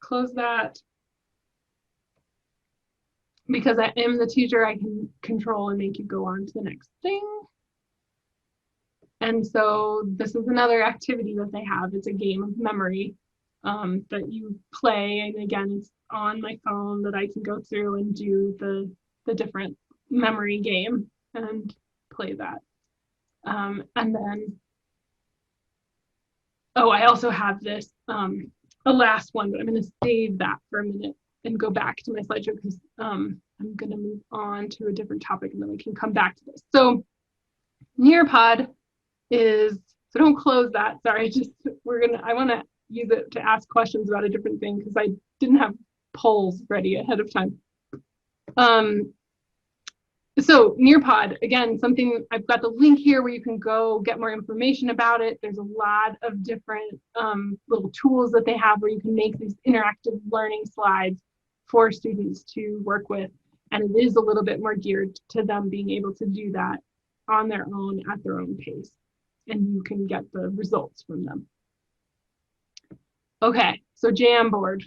close that. Because I am the teacher, I can control and make you go on to the next thing. And so this is another activity that they have. It's a game of memory that you play. And again, it's on my phone that I can go through and do the different memory game and play that. And then, oh, I also have this, a last one, but I'm going to save that for a minute and go back to my slideshow because I'm going to move on to a different topic and then we can come back to this. So Nearpod is, so don't close that. Sorry, I want to use it to ask questions about a different thing because I didn't have polls ready ahead of time. So Nearpod, again, something, I've got the link here where you can go get more information about it. There's a lot of different little tools that they have where you can make these interactive learning slides for students to work with. And it is a little bit more geared to them being able to do that on their own at their own pace. And you can get the results from them. Okay, so Jamboard.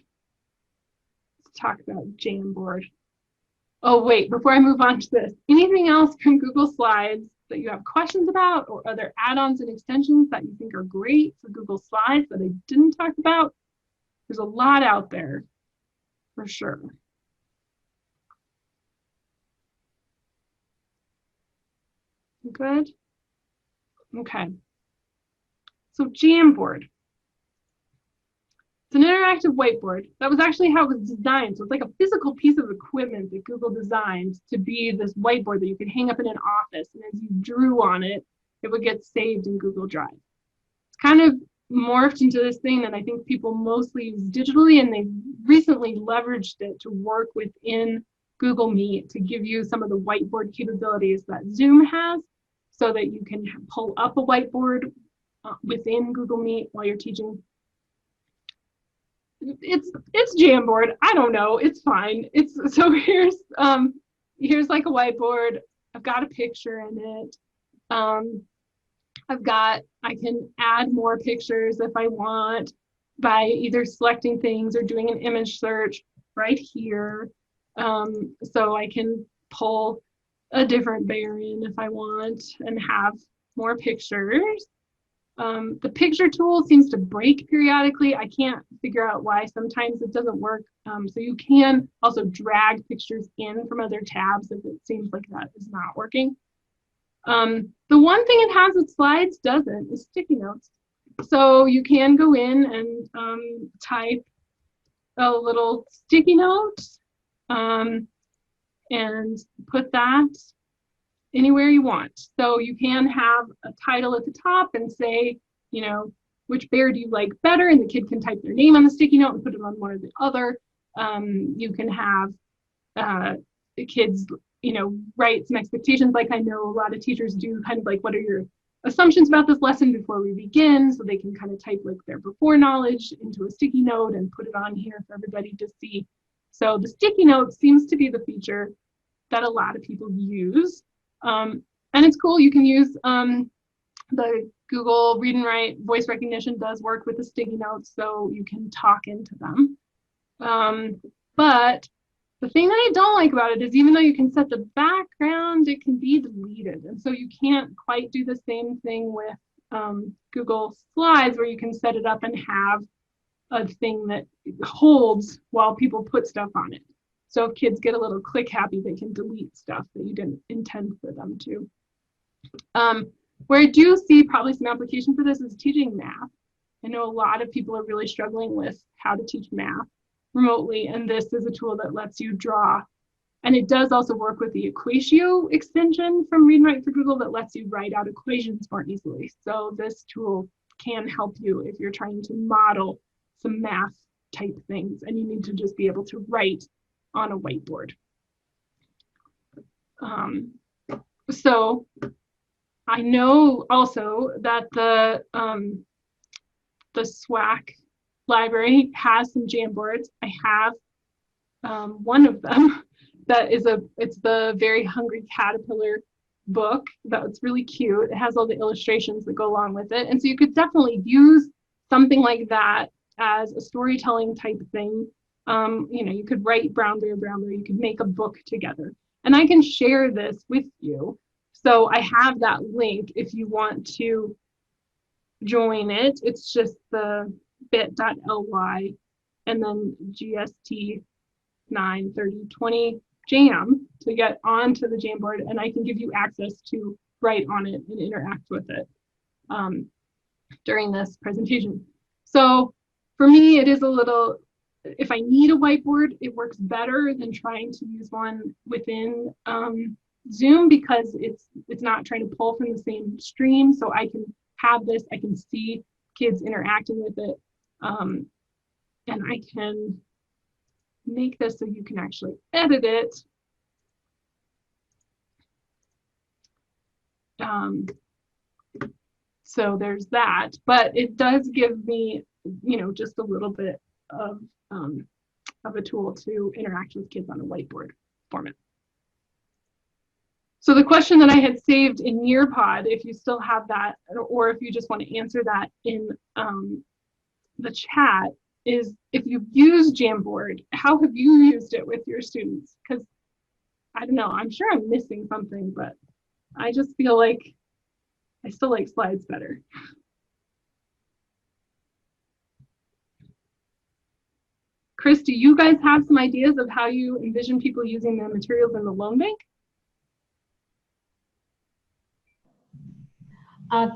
Let's talk about Jamboard. Oh, wait, before I move on to this, anything else from Google Slides that you have questions about, or other add-ons and extensions that you think are great for Google Slides that I didn't talk about? There's a lot out there, for sure. Good? Okay. So Jamboard. It's an interactive whiteboard. That was actually how it was designed. So it's like a physical piece of equipment that Google designed to be this whiteboard that you could hang up in an office. And as you drew on it, it would get saved in Google Drive. It's kind of morphed into this thing that I think people mostly use digitally, and they've recently leveraged it to work within Google Meet to give you some of the whiteboard capabilities that Zoom has so that you can pull up a whiteboard within Google Meet while you're teaching. It's Jamboard. I don't know. It's fine. So here's like a whiteboard. I've got a picture in it. I can add more pictures if I want by either selecting things or doing an image search right here. So I can pull a different variant if I want and have more pictures. The picture tool seems to break periodically. I can't figure out why. Sometimes it doesn't work. So you can also drag pictures in from other tabs if it seems like that is not working. The one thing it has that Slides doesn't is sticky notes. So you can go in and type a little sticky note and put that anywhere you want. So you can have a title at the top and say, you know, which bear do you like better? And the kid can type their name on the sticky note and put it on one or the other. You can have the kids, you know, write some expectations, like I know a lot of teachers do, kind of like, what are your assumptions about this lesson before we begin? So they can kind of type like their before knowledge into a sticky note and put it on here for everybody to see. So the sticky note seems to be the feature that a lot of people use. And it's cool. You can use the Google Read and Write voice recognition does work with the sticky notes, so you can talk into them. But The thing that I don't like about it is even though you can set the background, it can be deleted. And so you can't quite do the same thing with Google Slides where you can set it up and have a thing that holds while people put stuff on it. So if kids get a little click happy, they can delete stuff that you didn't intend for them to. Where I do see probably some application for this is teaching math. I know a lot of people are really struggling with how to teach math remotely, and this is a tool that lets you draw. And it does also work with the Equatio extension from Read and Write for Google that lets you write out equations more easily. So this tool can help you if you're trying to model some math type things and you need to just be able to write on a whiteboard. So I know also that the SWAAAC library has some Jamboards. I have one of them that is it's the Very Hungry Caterpillar book that's really cute. It has all the illustrations that go along with it. And so you could definitely use something like that as a storytelling type thing. You know, you could write Brown Bear, you could make a book together. And I can share this with you. So I have that link if you want to join it. It's just the bit.ly and then GST 93020 jam to get onto the Jamboard, and I can give you access to write on it and interact with it during this presentation. So for me, it is a little, if I need a whiteboard, it works better than trying to use one within Zoom because it's not trying to pull from the same stream. So I can have this, I can see kids interacting with it, and I can make this so you can actually edit it. So there's that, but it does give me, you know, just a little bit of a tool to interact with kids on a whiteboard format. So the question that I had saved in Nearpod, if you still have that, or if you just want to answer that in the chat, is if you've used Jamboard, how have you used it with your students? Because I don't know, I'm sure I'm missing something, but I just feel like I still like slides better. Chris, do you guys have some ideas of how you envision people using the materials in the loan bank?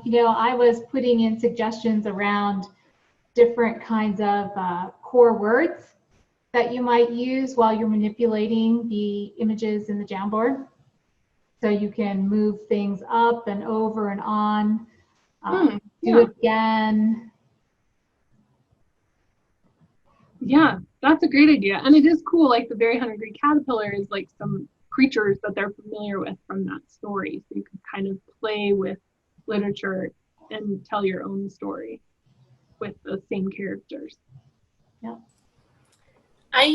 You know, I was putting in suggestions around different kinds of core words that you might use while you're manipulating the images in the Jamboard. So you can move things up and over and on, do it again. Yeah, that's a great idea. And it is cool, like the Very Hungry Caterpillar is like some creatures that they're familiar with from that story. So you can kind of play with literature and tell your own story with the same characters. Yeah. I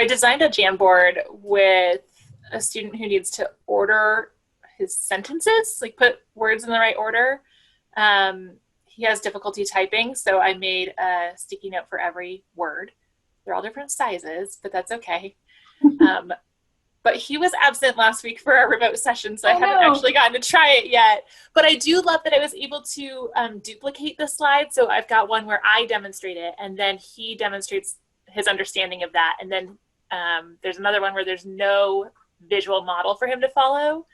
designed a Jamboard with a student who needs to order his sentences, like put words in the right order. He has difficulty typing, so I made a sticky note for every word. They're all different sizes, but that's okay. But he was absent last week for our remote session, so I haven't actually gotten to try it yet. But I do love that I was able to duplicate the slide. So I've got one where I demonstrate it, and then he demonstrates his understanding of that. And then there's another one where there's no visual model for him to follow.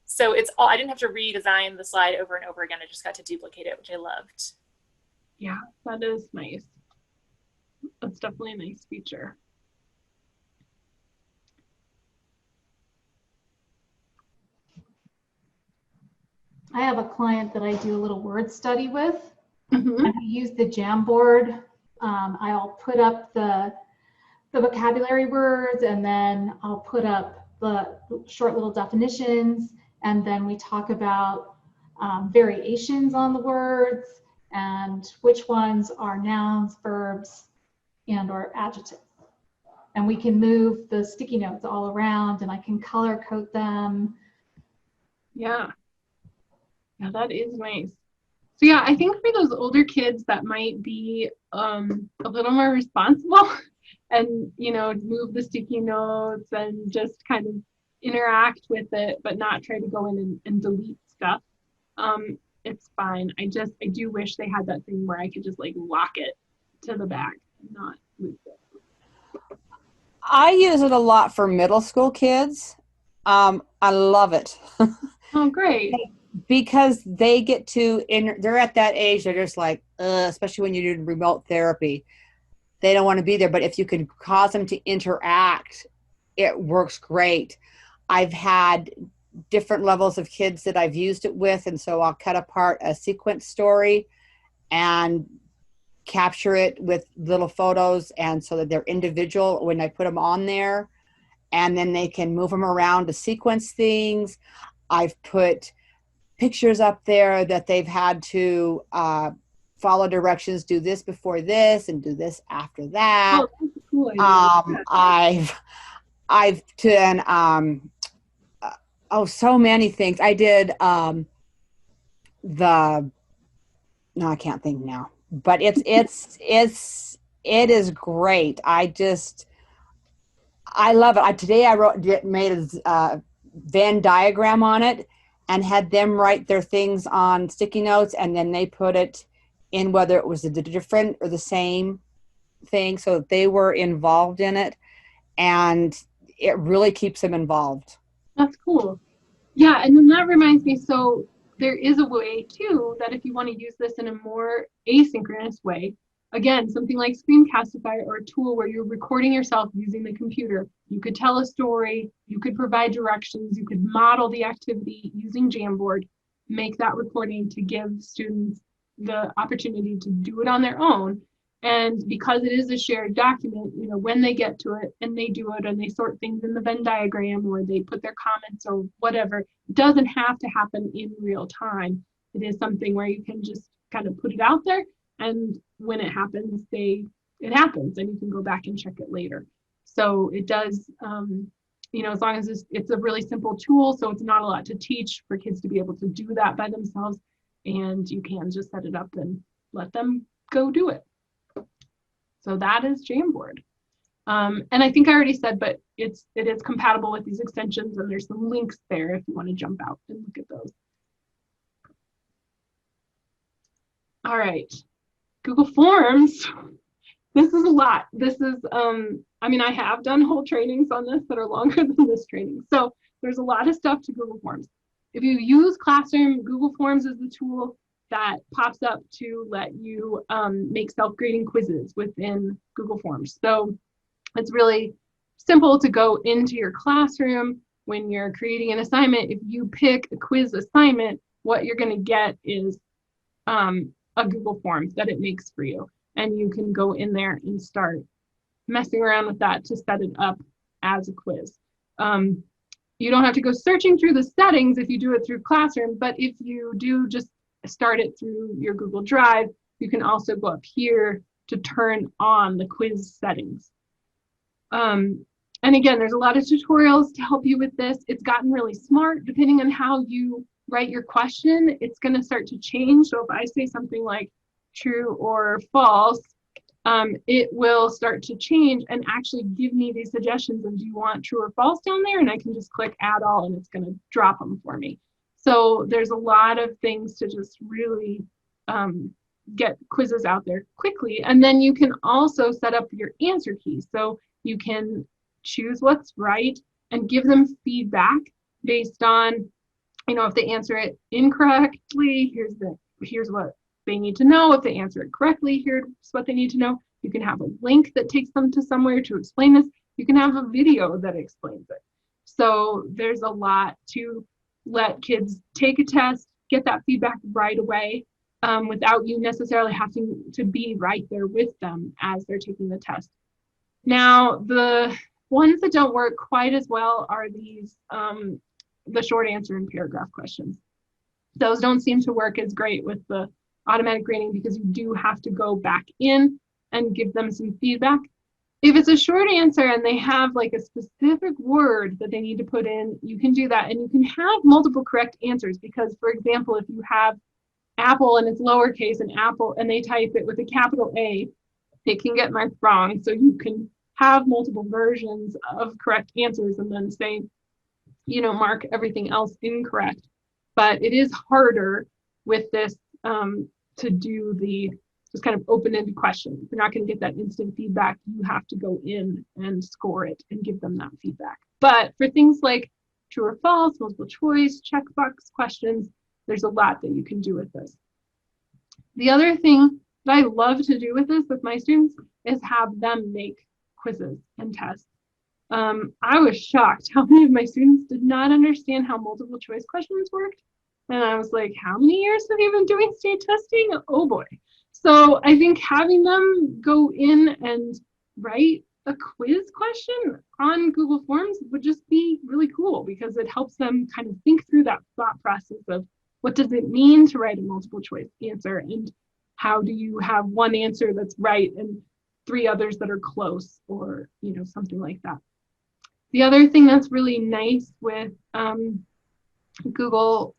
So it's all, I didn't have to redesign the slide over and over again. I just got to duplicate it, which I loved. Yeah, that is nice. That's definitely a nice feature. I have a client that I do a little word study with, and we use the Jamboard. I'll put up the vocabulary words, and then I'll put up the short little definitions, and then we talk about variations on the words and which ones are nouns, verbs, and or adjectives. And we can move the sticky notes all around, and I can color code them. Yeah. Yeah, that is nice. So yeah, I think for those older kids that might be a little more responsible, and, you know, move the sticky notes and just kind of interact with it, but not try to go in and delete stuff. It's fine. I do wish they had that thing where I could just like lock it to the back and not move it. I use it a lot for middle school kids. I love it. Oh, great. Because they get to, they're at that age, they're just like, especially when you're doing remote therapy, they don't want to be there. But if you can cause them to interact, it works great. I've had different levels of kids that I've used it with, and so I'll cut apart a sequence story and capture it with little photos, and so that they're individual when I put them on there, and then they can move them around to sequence things. I've put pictures up there that they've had to follow directions, do this before this and do this after that. Oh, that's a cool idea. I've done so many things. I did I can't think now, but it is great. I love it. Today I made a Venn diagram on it and had them write their things on sticky notes, and then they put it in whether it was the different or the same thing, so that they were involved in it, and it really keeps them involved. That's cool. Yeah, and then that reminds me, so there is a way too that if you want to use this in a more asynchronous way, again, something like Screencastify or a tool where you're recording yourself using the computer, you could tell a story, you could provide directions, you could model the activity using Jamboard, make that recording to give students the opportunity to do it on their own. And because it is a shared document, you know, when they get to it and they do it and they sort things in the Venn diagram or they put their comments or whatever, it doesn't have to happen in real time. It is something where you can just kind of put it out there, and when it happens, it happens, and you can go back and check it later. So it does, you know, as long as it's a really simple tool, so it's not a lot to teach for kids to be able to do that by themselves, and you can just set it up and let them go do it. So that is Jamboard. And I think I already said, but it is compatible with these extensions, and there's some links there if you want to jump out and look at those. All right, Google Forms. This is a lot. This is, I mean, I have done whole trainings on this that are longer than this training. So there's a lot of stuff to Google Forms. If you use Classroom, Google Forms is the tool that pops up to let you make self-grading quizzes within Google Forms. So it's really simple to go into your classroom when you're creating an assignment. If you pick a quiz assignment, what you're going to get is a Google Form that it makes for you. And you can go in there and start messing around with that to set it up as a quiz. You don't have to go searching through the settings if you do it through Classroom, but if you do just start it through your Google Drive, you can also go up here to turn on the quiz settings. And again, there's a lot of tutorials to help you with this. It's gotten really smart. Depending on how you write your question, it's going to start to change. So if I say something like true or false, it will start to change and actually give me these suggestions of, do you want true or false down there? And I can just click add all, and it's going to drop them for me. So there's a lot of things to just really get quizzes out there quickly. And then you can also set up your answer keys. So you can choose what's right and give them feedback based on, you know, if they answer it incorrectly, here's what they need to know. If they answer it correctly, here's what they need to know. You can have a link that takes them to somewhere to explain this. You can have a video that explains it. So there's a lot to let kids take a test, get that feedback right away, without you necessarily having to be right there with them as they're taking the test. Now, the ones that don't work quite as well are these, the short answer and paragraph questions. Those don't seem to work as great with the automatic grading because you do have to go back in and give them some feedback. If it's a short answer and they have like a specific word that they need to put in, you can do that. And you can have multiple correct answers because, for example, if you have apple and it's lowercase and apple and they type it with a capital A, it can get marked wrong. So you can have multiple versions of correct answers and then say, mark everything else incorrect. But it is harder with this to do the just kind of open-ended questions. You're not going to get that instant feedback. You have to go in and score it and give them that feedback. But for things like true or false, multiple choice, checkbox questions, there's a lot that you can do with this. The other thing that I love to do with this with my students is have them make quizzes and tests. I was shocked how many of my students did not understand how multiple choice questions worked. And I was like, how many years have you been doing state testing? Oh boy. So I think having them go in and write a quiz question on Google Forms would just be really cool, because it helps them kind of think through that thought process of what does it mean to write a multiple choice answer, and how do you have one answer that's right and 3 others that are close, or something like that. The other thing that's really nice with Google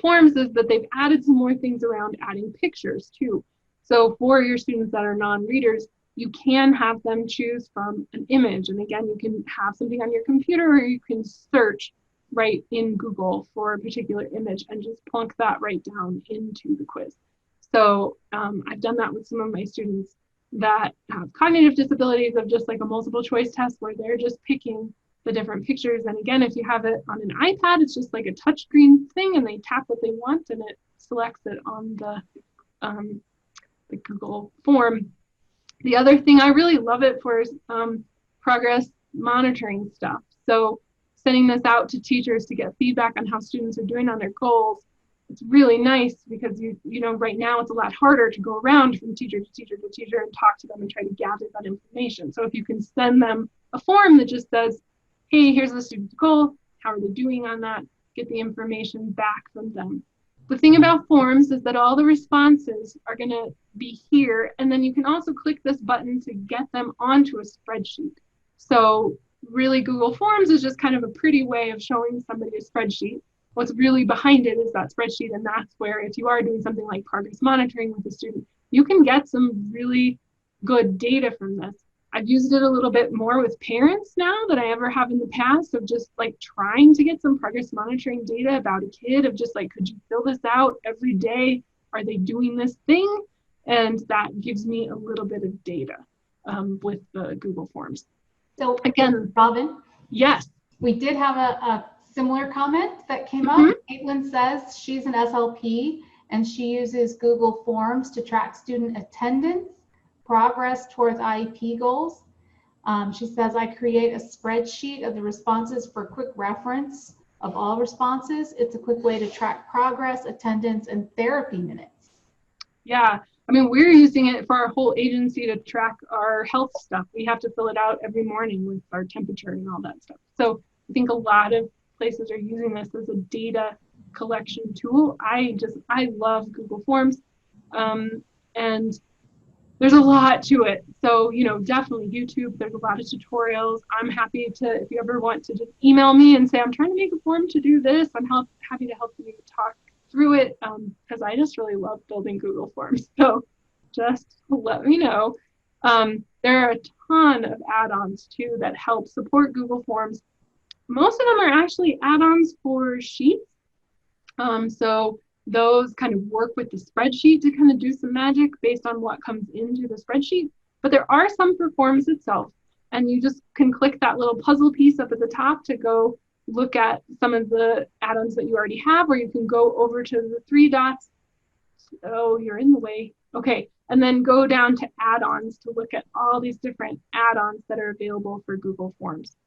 Forms is that they've added some more things around adding pictures too. So for your students that are non-readers, you can have them choose from an image. And again, you can have something on your computer, or you can search right in Google for a particular image and just plunk that right down into the quiz. So I've done that with some of my students that have cognitive disabilities, of just like a multiple choice test where they're just picking the different pictures. And again, if you have it on an iPad, it's just like a touchscreen thing, and they tap what they want and it selects it on the Google form. The other thing I really love it for is progress monitoring stuff. So sending this out to teachers to get feedback on how students are doing on their goals. It's really nice because right now it's a lot harder to go around from teacher to teacher to teacher and talk to them and try to gather that information. So if you can send them a form that just says, hey, here's the student's goal, how are they doing on that, get the information back from them. The thing about forms is that all the responses are going to be here, and then you can also click this button to get them onto a spreadsheet. So really, Google Forms is just kind of a pretty way of showing somebody a spreadsheet. What's really behind it is that spreadsheet, and that's where, if you are doing something like progress monitoring with a student, you can get some really good data from this. I've used it a little bit more with parents now than I ever have in the past, of just like trying to get some progress monitoring data about a kid, of just like, could you fill this out every day? Are they doing this thing? And that gives me a little bit of data with the Google Forms. So again, Robyn? Yes. We did have a similar comment that came up. Caitlin says she's an SLP and she uses Google Forms to track student attendance, progress towards IEP goals. She says, I create a spreadsheet of the responses for quick reference of all responses. It's a quick way to track progress, attendance, and therapy minutes. Yeah, I mean, we're using it for our whole agency to track our health stuff. We have to fill it out every morning with our temperature and all that stuff. So I think a lot of places are using this as a data collection tool. I love Google Forms, and there's a lot to it. So, definitely YouTube, there's a lot of tutorials. I'm happy to, if you ever want to just email me and say, I'm trying to make a form to do this, I'm happy to help you talk through it, because I just really love building Google Forms. So just let me know. There are a ton of add-ons too that help support Google Forms. Most of them are actually add-ons for sheets. So those kind of work with the spreadsheet to kind of do some magic based on what comes into the spreadsheet. But there are some for Forms itself, and you just can click that little puzzle piece up at the top to go look at some of the add-ons that you already have, or you can go over to the 3 dots. Oh, you're in the way. Okay, and then go down to add-ons to look at all these different add-ons that are available for Google Forms.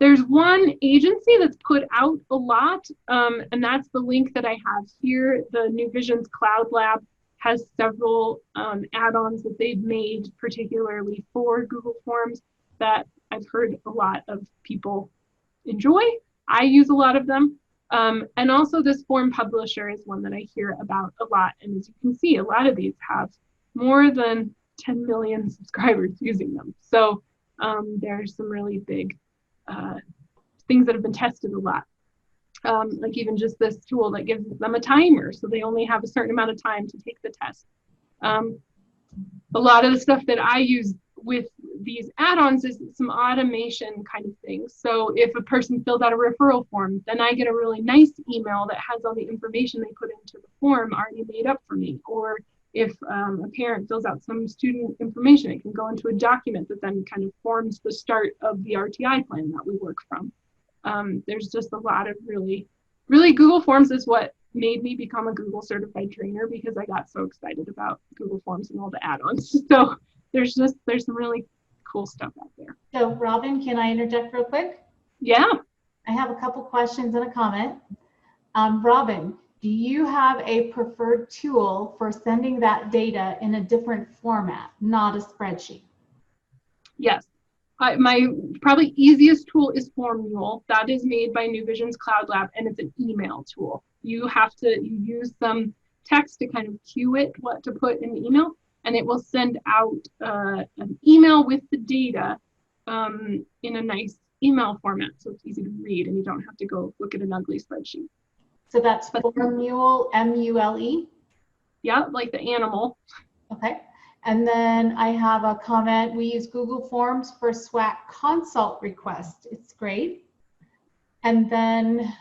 There's one agency that's put out a lot, and that's the link that I have here. The New Visions Cloud Lab has several add-ons that they've made particularly for Google Forms that I've heard a lot of people enjoy. I use a lot of them. And also this form publisher is one that I hear about a lot. And as you can see, a lot of these have more than 10 million subscribers using them. So there's some really big things that have been tested a lot. Like even just this tool that gives them a timer, so they only have a certain amount of time to take the test. A lot of the stuff that I use with these add-ons is some automation kind of things. So if a person fills out a referral form, then I get a really nice email that has all the information they put into the form already made up for me. Or if a parent fills out some student information, it can go into a document that then kind of forms the start of the RTI plan that we work from. There's just a lot of really Google Forms is what made me become a Google certified trainer, because I got so excited about Google Forms and all the add-ons. So there's some really cool stuff out there. So Robyn, can I interject real quick? Yeah. I have a couple questions and a comment. Robyn, do you have a preferred tool for sending that data in a different format, not a spreadsheet? Yes. My probably easiest tool is Formule. That is made by New Vision's Cloud Lab, and it's an email tool. You use some text to kind of cue it what to put in the email, and it will send out an email with the data in a nice email format, so it's easy to read and you don't have to go look at an ugly spreadsheet. So that's Formule, M-U-L-E? Yeah, like the animal. Okay. And then I have a comment. We use Google Forms for SWAAAC consult requests. It's great. And then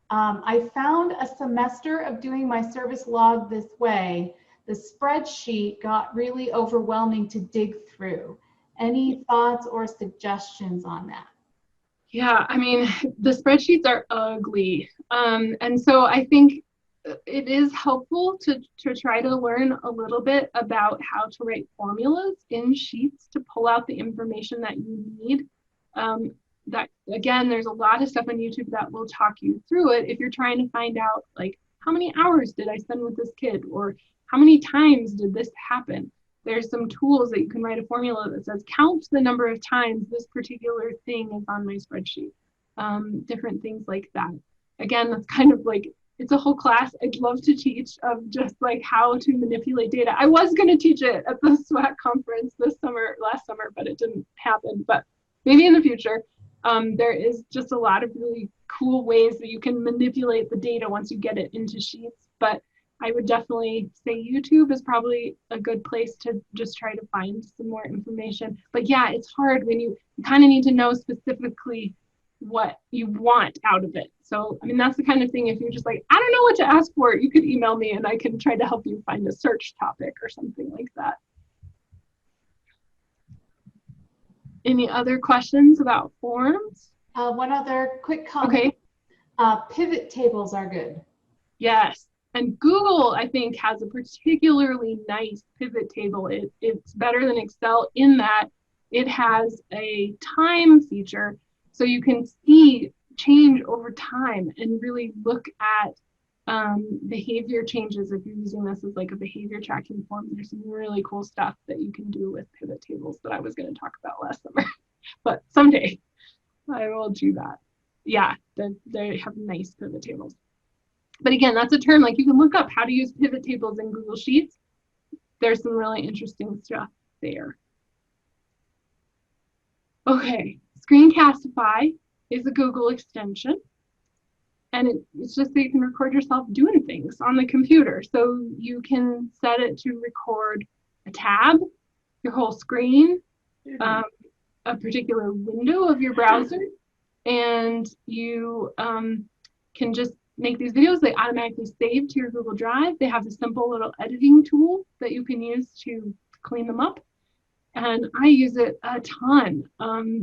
I found a semester of doing my service log this way. The spreadsheet got really overwhelming to dig through. Any thoughts or suggestions on that? Yeah, I mean, the spreadsheets are ugly. And so I think it is helpful to try to learn a little bit about how to write formulas in sheets to pull out the information that you need. That again, there's a lot of stuff on YouTube that will talk you through it if you're trying to find out, like, how many hours did I spend with this kid, or how many times did this happen? There's some tools that you can write a formula that says count the number of times this particular thing is on my spreadsheet. Different things like that. Again, that's kind of like, it's a whole class I'd love to teach of just like how to manipulate data. I was going to teach it at the SWAAAC conference last summer, but it didn't happen. But maybe in the future. There is just a lot of really cool ways that you can manipulate the data once you get it into sheets. But I would definitely say YouTube is probably a good place to just try to find some more information. But yeah, it's hard when you kind of need to know specifically what you want out of it. So, I mean, that's the kind of thing, if you're just like, I don't know what to ask for, you could email me and I can try to help you find a search topic or something like that. Any other questions about forms? One other quick comment. Okay. Pivot tables are good. Yes. And Google, I think, has a particularly nice pivot table. It's better than Excel in that it has a time feature, so you can see change over time and really look at behavior changes. If you're using this as like a behavior tracking form, there's some really cool stuff that you can do with pivot tables that I was going to talk about last summer. But someday I will do that. Yeah, they have nice pivot tables. But again, that's a term, like you can look up how to use pivot tables in Google Sheets. There's some really interesting stuff there. Okay, Screencastify is a Google extension. And it's just that you can record yourself doing things on the computer. So you can set it to record a tab, your whole screen, a particular window of your browser, and you can just make these videos. They automatically save to your Google Drive. They have a simple little editing tool that you can use to clean them up. And I use it a ton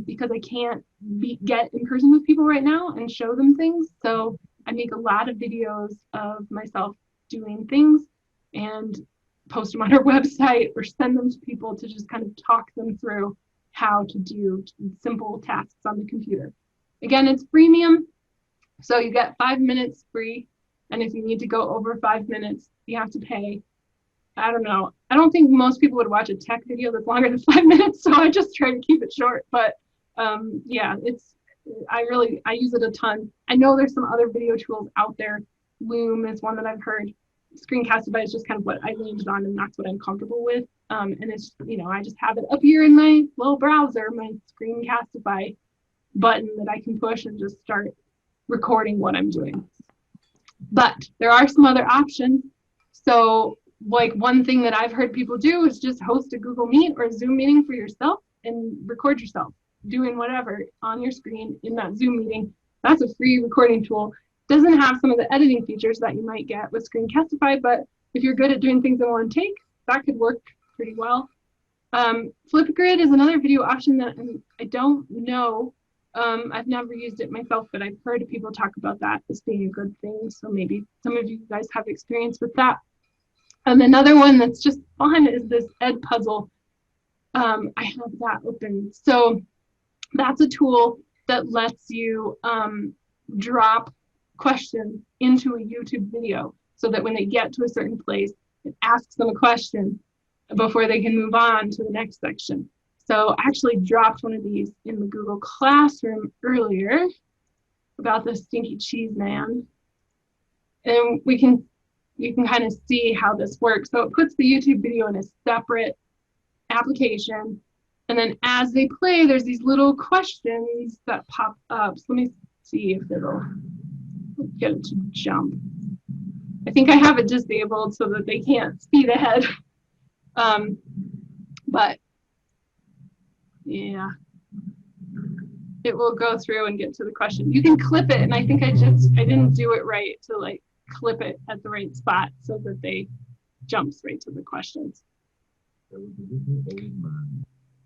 because I can't get in person with people right now and show them things. So I make a lot of videos of myself doing things and post them on our website or send them to people to just kind of talk them through how to do simple tasks on the computer. Again, it's freemium, so you get 5 minutes free. And if you need to go over 5 minutes, you have to pay. I don't know. I don't think most people would watch a tech video that's longer than 5 minutes, so I just try to keep it short. But yeah, I use it a ton. I know there's some other video tools out there. Loom is one that I've heard. Screencastify is just kind of what I landed on, and that's what I'm comfortable with. And it's, I just have it up here in my little browser, my Screencastify button that I can push and just start recording what I'm doing. But there are some other options. So like one thing that I've heard people do is just host a Google Meet or a Zoom meeting for yourself and record yourself doing whatever on your screen in that Zoom meeting. That's a free recording tool. Doesn't have some of the editing features that you might get with Screencastify, but if you're good at doing things in one take, that could work pretty well. Flipgrid is another video option that I don't know. I've never used it myself, but I've heard people talk about that as being a good thing. So maybe some of you guys have experience with that. Another one that's just fun is this Edpuzzle. I have that open. So that's a tool that lets you drop questions into a YouTube video so that when they get to a certain place, it asks them a question before they can move on to the next section. So I actually dropped one of these in the Google Classroom earlier about the stinky cheese man. And you can kind of see how this works. So it puts the YouTube video in a separate application. And then as they play, there's these little questions that pop up. So let me see if it'll get it to jump. I think I have it disabled so that they can't speed ahead. But yeah, it will go through and get to the question. You can clip it, and I think I didn't do it right to like clip it at the right spot so that they jumps right to the questions.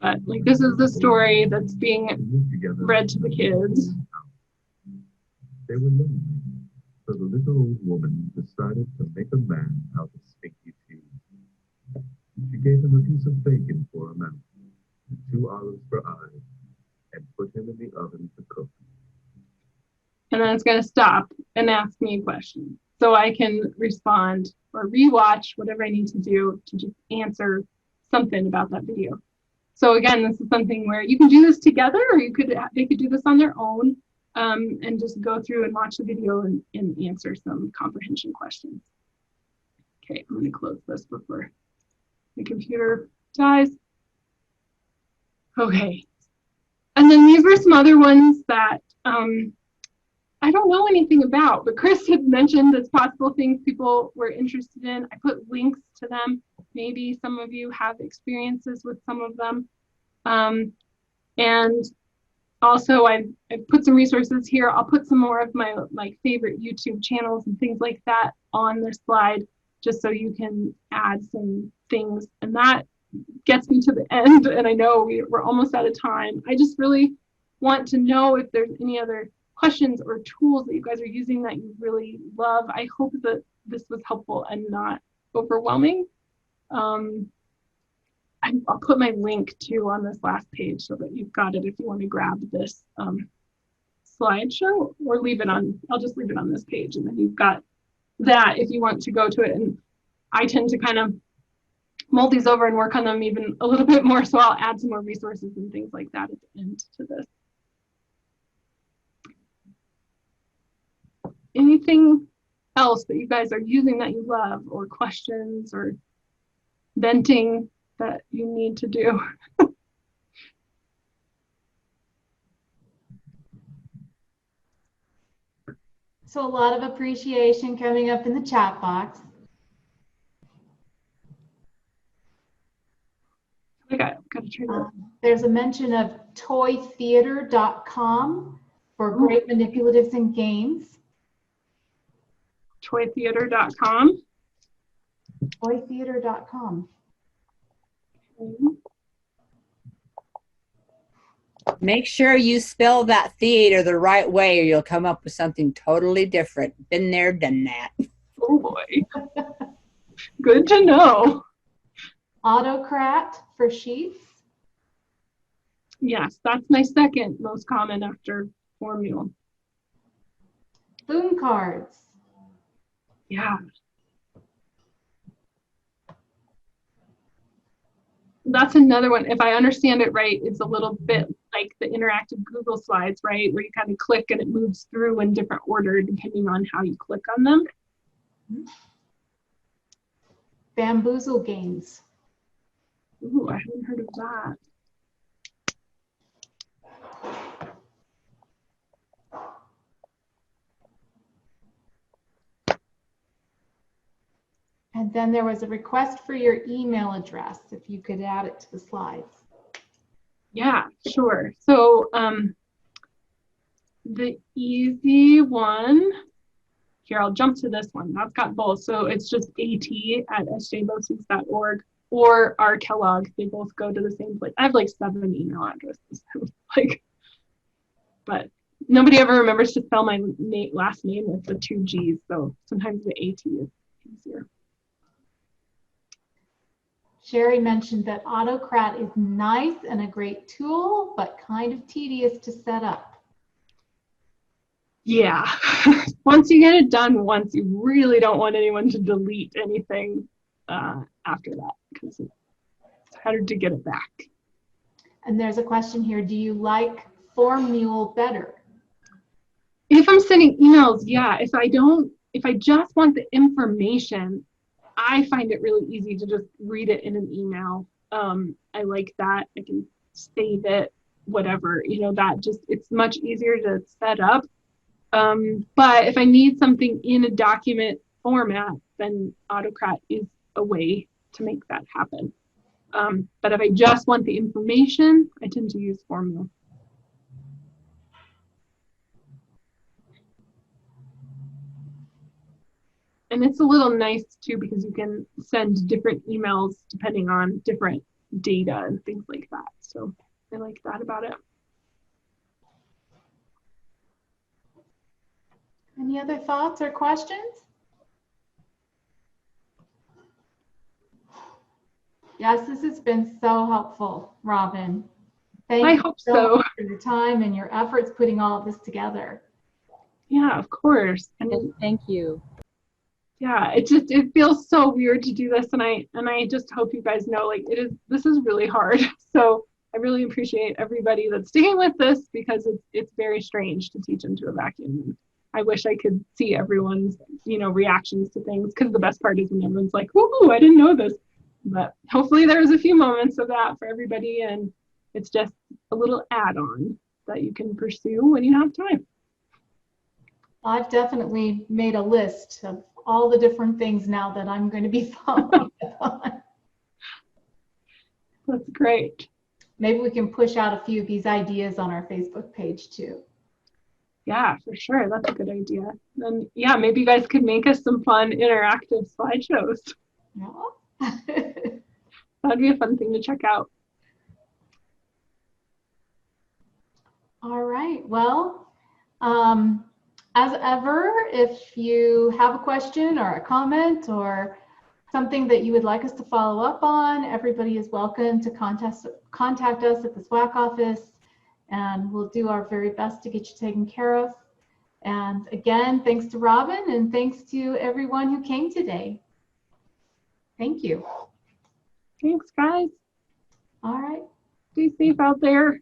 But like this is the story that's being read to the kids. They were lonely, so the little old woman decided to make a man out of stinky cheese. She gave him a piece of bacon for a mouth, and 2 olives for eyes, and put him in the oven to cook. And then it's going to stop and ask me a question. So I can respond or rewatch whatever I need to do to just answer something about that video. So again, this is something where you can do this together, or they could do this on their own and just go through and watch the video and answer some comprehension questions. Okay, I'm going to close this before the computer dies. Okay. And then these were some other ones that I don't know anything about, but Chris had mentioned as possible things people were interested in. I put links to them. Maybe some of you have experiences with some of them. And also I put some resources here. I'll put some more of my favorite YouTube channels and things like that on this slide, just so you can add some things. And that gets me to the end. And I know we're almost out of time. I just really want to know if there's any other questions or tools that you guys are using that you really love. I hope that this was helpful and not overwhelming. I'll put my link too on this last page so that you've got it if you want to grab this slideshow, or leave it on, I'll just leave it on this page, and then you've got that if you want to go to it. And I tend to kind of mull these over and work on them even a little bit more, so I'll add some more resources and things like that at the end to this. Anything else that you guys are using that you love, or questions or venting that you need to do? So a lot of appreciation coming up in the chat box. Gotta try that. There's a mention of toytheater.com for great manipulatives and games. Toytheater.com. Toytheater.com. Make sure you spell that theater the right way, or you'll come up with something totally different. Been there, done that. Oh boy. Good to know. Autocrat for sheets. Yes, that's my second most common after formula. Boom cards. Yeah. That's another one. If I understand it right, it's a little bit like the interactive Google Slides, right? Where you kind of click and it moves through in different order depending on how you click on them. Bamboozle games. Ooh, I haven't heard of that. And then there was a request for your email address, if you could add it to the slides. Yeah, sure. So the easy one, here, I'll jump to this one. That's got both. So it's just at@sjbosies.org or our Kellogg. They both go to the same place. I have like 7 email addresses. Like, but nobody ever remembers to spell my last name with the 2 G's. So sometimes the AT is easier. Sherry mentioned that Autocrat is nice and a great tool, but kind of tedious to set up. Yeah, once you get it done once, you really don't want anyone to delete anything after that because it's harder to get it back. And there's a question here, do you like Form Mule better? If I'm sending emails, yeah. If I just want the information, I find it really easy to just read it in an email. I like that. I can save it, whatever, that just, it's much easier to set up. But if I need something in a document format, then Autocrat is a way to make that happen. But if I just want the information, I tend to use Formula. And it's a little nice too because you can send different emails depending on different data and things like that. So I like that about it. Any other thoughts or questions? Yes, this has been so helpful, Robyn. Thank you so much for your time and your efforts putting all of this together. Yeah, of course. And yes, thank you. Yeah, it feels so weird to do this, and I just hope you guys know, like, this is really hard. So I really appreciate everybody that's sticking with this because it's very strange to teach into a vacuum. I wish I could see everyone's, reactions to things, because the best part is when everyone's like, woohoo, I didn't know this. But hopefully there's a few moments of that for everybody, and it's just a little add-on that you can pursue when you have time. I've definitely made a list of all the different things now that I'm going to be following on. That's great. Maybe we can push out a few of these ideas on our Facebook page too. Yeah, for sure. That's a good idea. And yeah, maybe you guys could make us some fun interactive slideshows. Yeah. That'd be a fun thing to check out. All right. Well, as ever, if you have a question or a comment or something that you would like us to follow up on, everybody is welcome to contact us at the SWAAAC office, and we'll do our very best to get you taken care of. And again, thanks to Robyn, and thanks to everyone who came today. Thank you. Thanks, guys. All right. Stay safe out there.